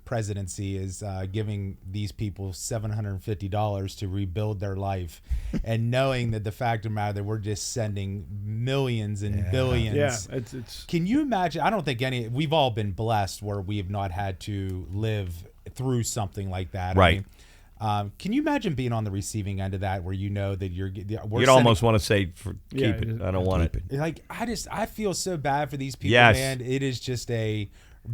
presidency is giving these people $750 to rebuild their life, and knowing that the fact of the matter that we're just sending millions and billions. Yeah, it's. Can you imagine? I don't think we've all been blessed where we have not had to live through something like that. Right. I mean, can you imagine being on the receiving end of that, where you know that you'd almost want to say keep it. I don't want it. Like I feel so bad for these people, Yes. man. It is just a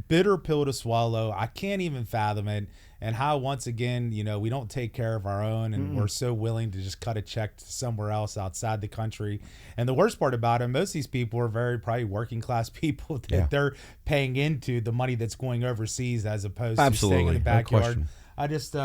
bitter pill to swallow. I can't even fathom it. And how once again, we don't take care of our own, and we're so willing to just cut a check to somewhere else outside the country. And the worst part about it, most of these people are probably working class people that they're paying into the money that's going overseas as opposed to staying in the backyard. I just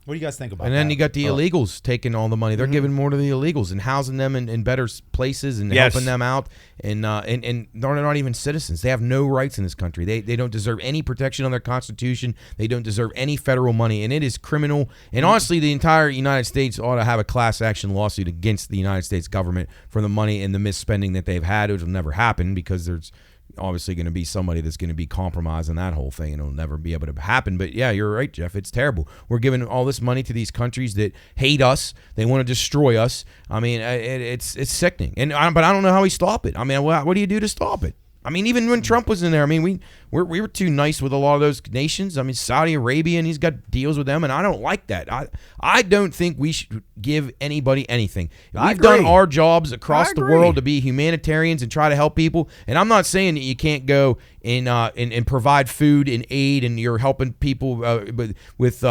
what do you guys think about that? And then you got the illegals taking all the money. They're giving more to the illegals and housing them in better places and helping them out. And they're not even citizens. They have no rights in this country. They don't deserve any protection on their Constitution. They don't deserve any federal money. And it is criminal. And honestly, the entire United States ought to have a class action lawsuit against the United States government for the money and the misspending that they've had. It will never happen because there's obviously going to be somebody that's going to be compromised in that whole thing, and it'll never be able to happen. But yeah, you're right, Jeff. It's terrible. We're giving all this money to these countries that hate us. They want to destroy us. I mean, it's sickening. But I don't know how we stop it. I mean, what do you do to stop it? I mean, even when Trump was in there, I mean, we were too nice with a lot of those nations. I mean, Saudi Arabia, and he's got deals with them, and I don't like that. I don't think we should give anybody anything. We've done our jobs across the world to be humanitarians and try to help people. And I'm not saying that you can't go and provide food and aid, and you're helping people with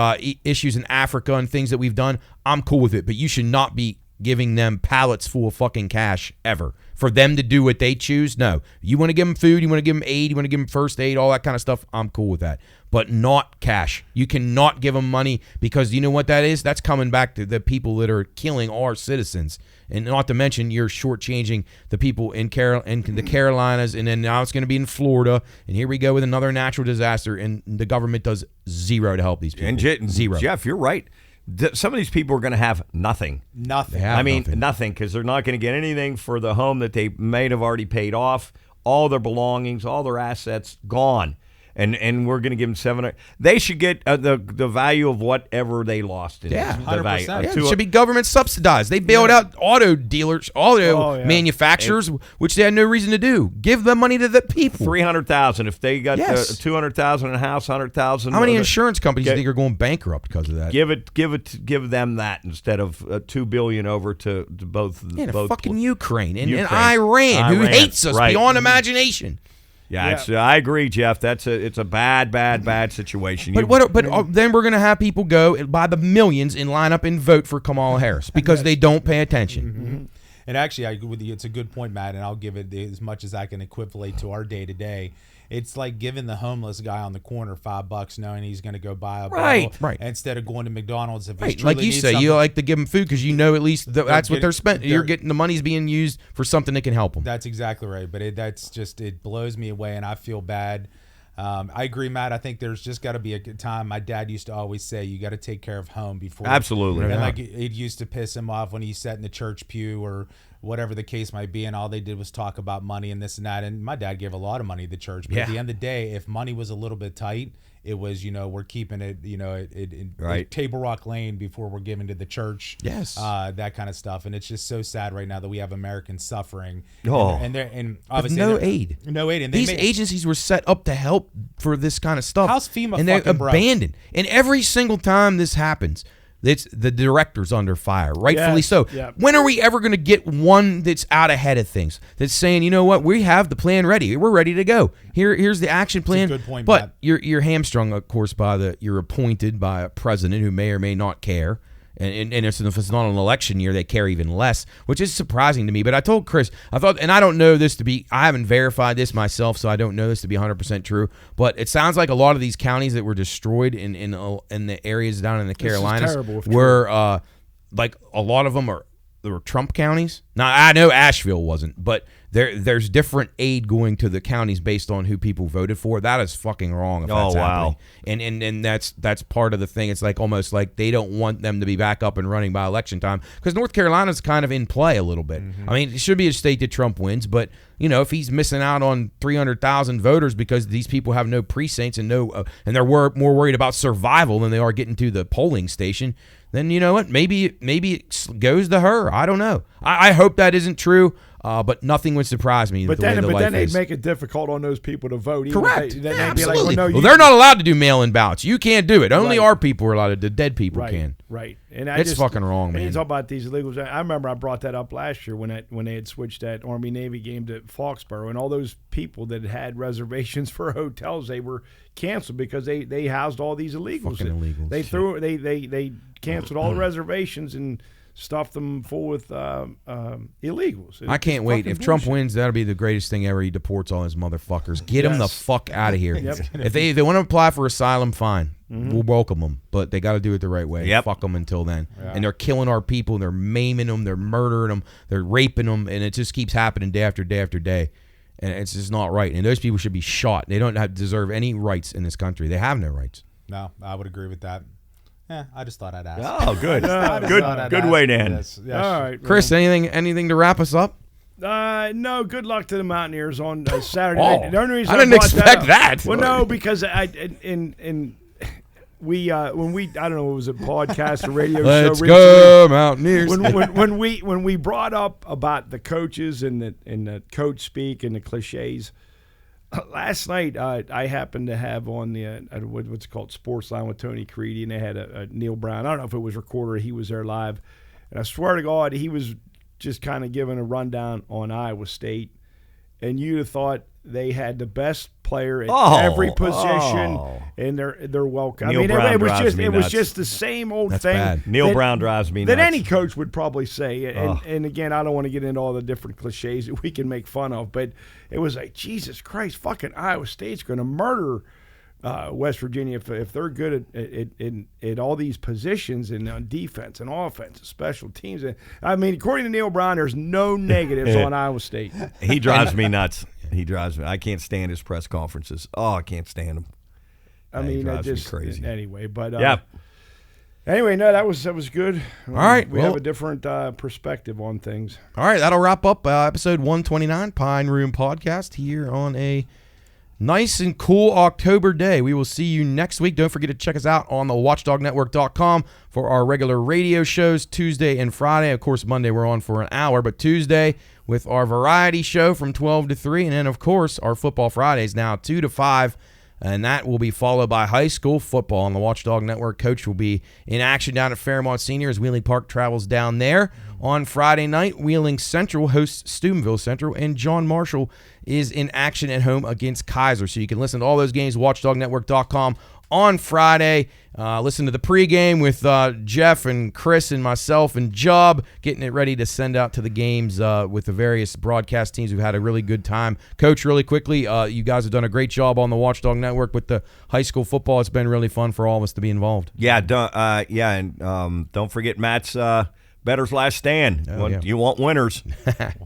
issues in Africa and things that we've done. I'm cool with it, but you should not be giving them pallets full of fucking cash ever for them to do what they choose. No, you want to give them food, you want to give them aid, you want to give them first aid, all that kind of stuff. I'm cool with that, but not cash. You cannot give them money, because you know what that is? That's coming back to the people that are killing our citizens. And not to mention, you're shortchanging the people in the Carolinas, and then now it's going to be in Florida, and here we go with another natural disaster, and the government does zero to help these people. And zero. Jeff, you're right. Some of these people are going to have nothing. Nothing. Nothing, because they're not going to get anything for the home that they may have already paid off. All their belongings, all their assets gone. And we're going to give them $700. They should get the value of whatever they lost. In 100%. Yeah, it should be government subsidized. They bailed out auto dealers, manufacturers, which they had no reason to do. Give the money to the people. $300,000. If they got $200,000 in a house, $100,000. How many insurance companies do you think are going bankrupt because of that? Give them that instead of $2 billion over to both. Both fucking Ukraine and Iran, who hates us beyond imagination. Yeah, I agree, Jeff. It's a bad situation. But then we're going to have people go by the millions and line up and vote for Kamala Harris because they don't pay attention. And actually, it's a good point, Matt, and I'll give it as much as I can equivalent to our day to day. It's like giving the homeless guy on the corner $5 knowing he's going to go buy a bottle instead of going to McDonald's. If he's like you say, you like to give them food because you know at least that's what they're spending. You're getting the money's being used for something that can help them. That's exactly right. But it blows me away, and I feel bad. I agree, Matt. I think there's just got to be a good time. My dad used to always say, you got to take care of home before. Absolutely. And like it used to piss him off when he sat in the church pew or whatever the case might be, and all they did was talk about money and this and that. And my dad gave a lot of money to the church, but at the end of the day, if money was a little bit tight, it was, we're keeping it, Table Rock Lane before we're giving to the church. Yes. That kind of stuff. And it's just so sad right now that we have Americans suffering. Oh. And obviously no aid. No aid. And these agencies were set up to help for this kind of stuff. How's FEMA and they're fucking broke? Abandoned. And every single time this happens, it's the director's under fire, rightfully so. Yeah. When are we ever going to get one that's out ahead of things, that's saying, you know what, we have the plan ready. We're ready to go. Here's the action plan. That's a good point, but Matt. you're hamstrung, of course, you're appointed by a president who may or may not care. And if it's not an election year, they care even less, which is surprising to me. But I told Chris, I thought, and I don't know this to be, I haven't verified this myself, so I don't know this to be 100% true. But it sounds like a lot of these counties that were destroyed in the areas down in the Carolinas were like a lot of them there were Trump counties. Now I know Asheville wasn't, but there's different aid going to the counties based on who people voted for. That is fucking wrong. If that's happening. And that's part of the thing. It's like almost like they don't want them to be back up and running by election time because North Carolina's kind of in play a little bit. I mean, it should be a state that Trump wins, but if he's missing out on 300,000 voters because these people have no precincts and and they're more worried about survival than they are getting to the polling station, then you know what? Maybe it goes to her. I don't know. I hope that isn't true. But nothing would surprise me. But then they'd make it difficult on those people to vote. Correct. Then they'd absolutely. Be like, well, they're not allowed to do mail-in ballots. You can't do it. Only our people are allowed to. The dead people can. Right. And it's fucking wrong, man. You talk about these illegals. I remember I brought that up last year when they had switched that Army-Navy game to Foxborough, and all those people that had reservations for hotels, they were canceled because they housed all these illegals. Fucking illegals. They canceled all the reservations and stuffed them full with illegals. I can't wait. If Trump wins, that'll be the greatest thing ever. He deports all his motherfuckers. Get them the fuck out of here. If they want to apply for asylum, fine. We'll welcome them. But they got to do it the right way. Fuck them until then. Yeah. And they're killing our people. They're maiming them. They're murdering them. They're raping them. And it just keeps happening day after day after day. And it's just not right. And those people should be shot. They don't deserve any rights in this country. They have no rights. No, I would agree with that. I just thought I'd ask. Oh, good. Good way to end. Yes. All right. Chris, anything to wrap us up? No, good luck to the Mountaineers on Saturday. Oh, The only reason I didn't expect that. Well, no, because we I don't know, it was a podcast or radio show. Let's go Mountaineers. When we brought up about the coaches and the coach speak and the cliches. Last night, I happened to have on the what's it called, Sports Line with Tony Creedy, and they had a Neil Brown. I don't know if it was recorded or he was there live. And I swear to God, he was just kind of giving a rundown on Iowa State. And you'd have thought they had the best player at every position, and they're welcome. Neil Brown it was just the same old thing. Bad. Neil Brown drives me nuts. That any coach would probably say. And again, I don't want to get into all the different cliches that we can make fun of, but it was like, Jesus Christ, fucking Iowa State's going to murder West Virginia if they're good at all these positions and on defense and offense, and special teams. I mean, according to Neil Brown, there's no negatives on Iowa State. He drives me nuts. He drives me. I can't stand his press conferences. Oh, I can't stand him. I mean, he drives me crazy. Anyway, but Anyway, no, that was good. All right, we have a different perspective on things. All right, that'll wrap up episode 129, Pine Room Podcast, here on a nice and cool October day. We will see you next week. Don't forget to check us out on the watchdognetwork.com for our regular radio shows Tuesday and Friday. Of course, Monday we're on for an hour, but Tuesday with our variety show from 12 to 3. And then, of course, our Football Fridays now 2 to 5. And that will be followed by high school football on the Watchdog Network. Coach will be in action down at Fairmont Senior as Wheeling Park travels down there. On Friday night, Wheeling Central hosts Steubenville Central, and John Marshall is in action at home against Kaiser. So you can listen to all those games, watchdognetwork.com, on Friday. Listen to the pregame with Jeff and Chris and myself and Job, getting it ready to send out to the games with the various broadcast teams. We've had a really good time. Coach, really quickly, you guys have done a great job on the Watchdog Network with the high school football. It's been really fun for all of us to be involved. Yeah, and don't forget Matt's Better's Last Stand. You want winners.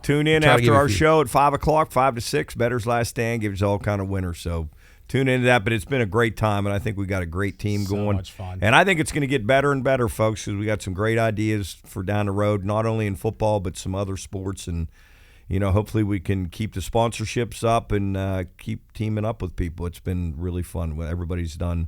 Tune in after our show at 5 o'clock, 5 to 6. Better's Last Stand gives all kind of winners. So tune into that. But it's been a great time, and I think we got a great team going. So much fun. And I think it's going to get better and better, folks, because we got some great ideas for down the road, not only in football but some other sports. And, hopefully we can keep the sponsorships up and keep teaming up with people. It's been really fun. Everybody's done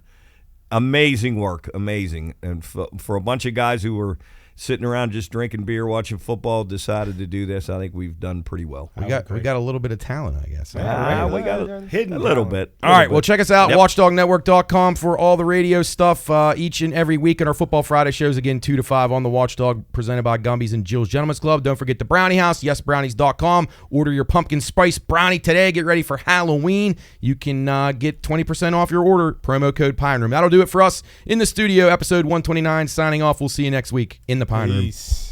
amazing work, amazing. And for a bunch of guys who were sitting around just drinking beer, watching football, decided to do this, I think we've done pretty well. We got a little bit of talent, I guess. We got a little bit. All right, well, check us out, watchdognetwork.com for all the radio stuff each and every week. And our Football Friday shows, again, 2 to 5 on the Watchdog, presented by Gumby's and Jill's Gentlemen's Club. Don't forget the Brownie House, yesbrownies.com. Order your pumpkin spice brownie today. Get ready for Halloween. You can get 20% off your order, promo code Pine Room. That'll do it for us in the studio, episode 129, signing off. We'll see you next week in the Pine Room. Peace.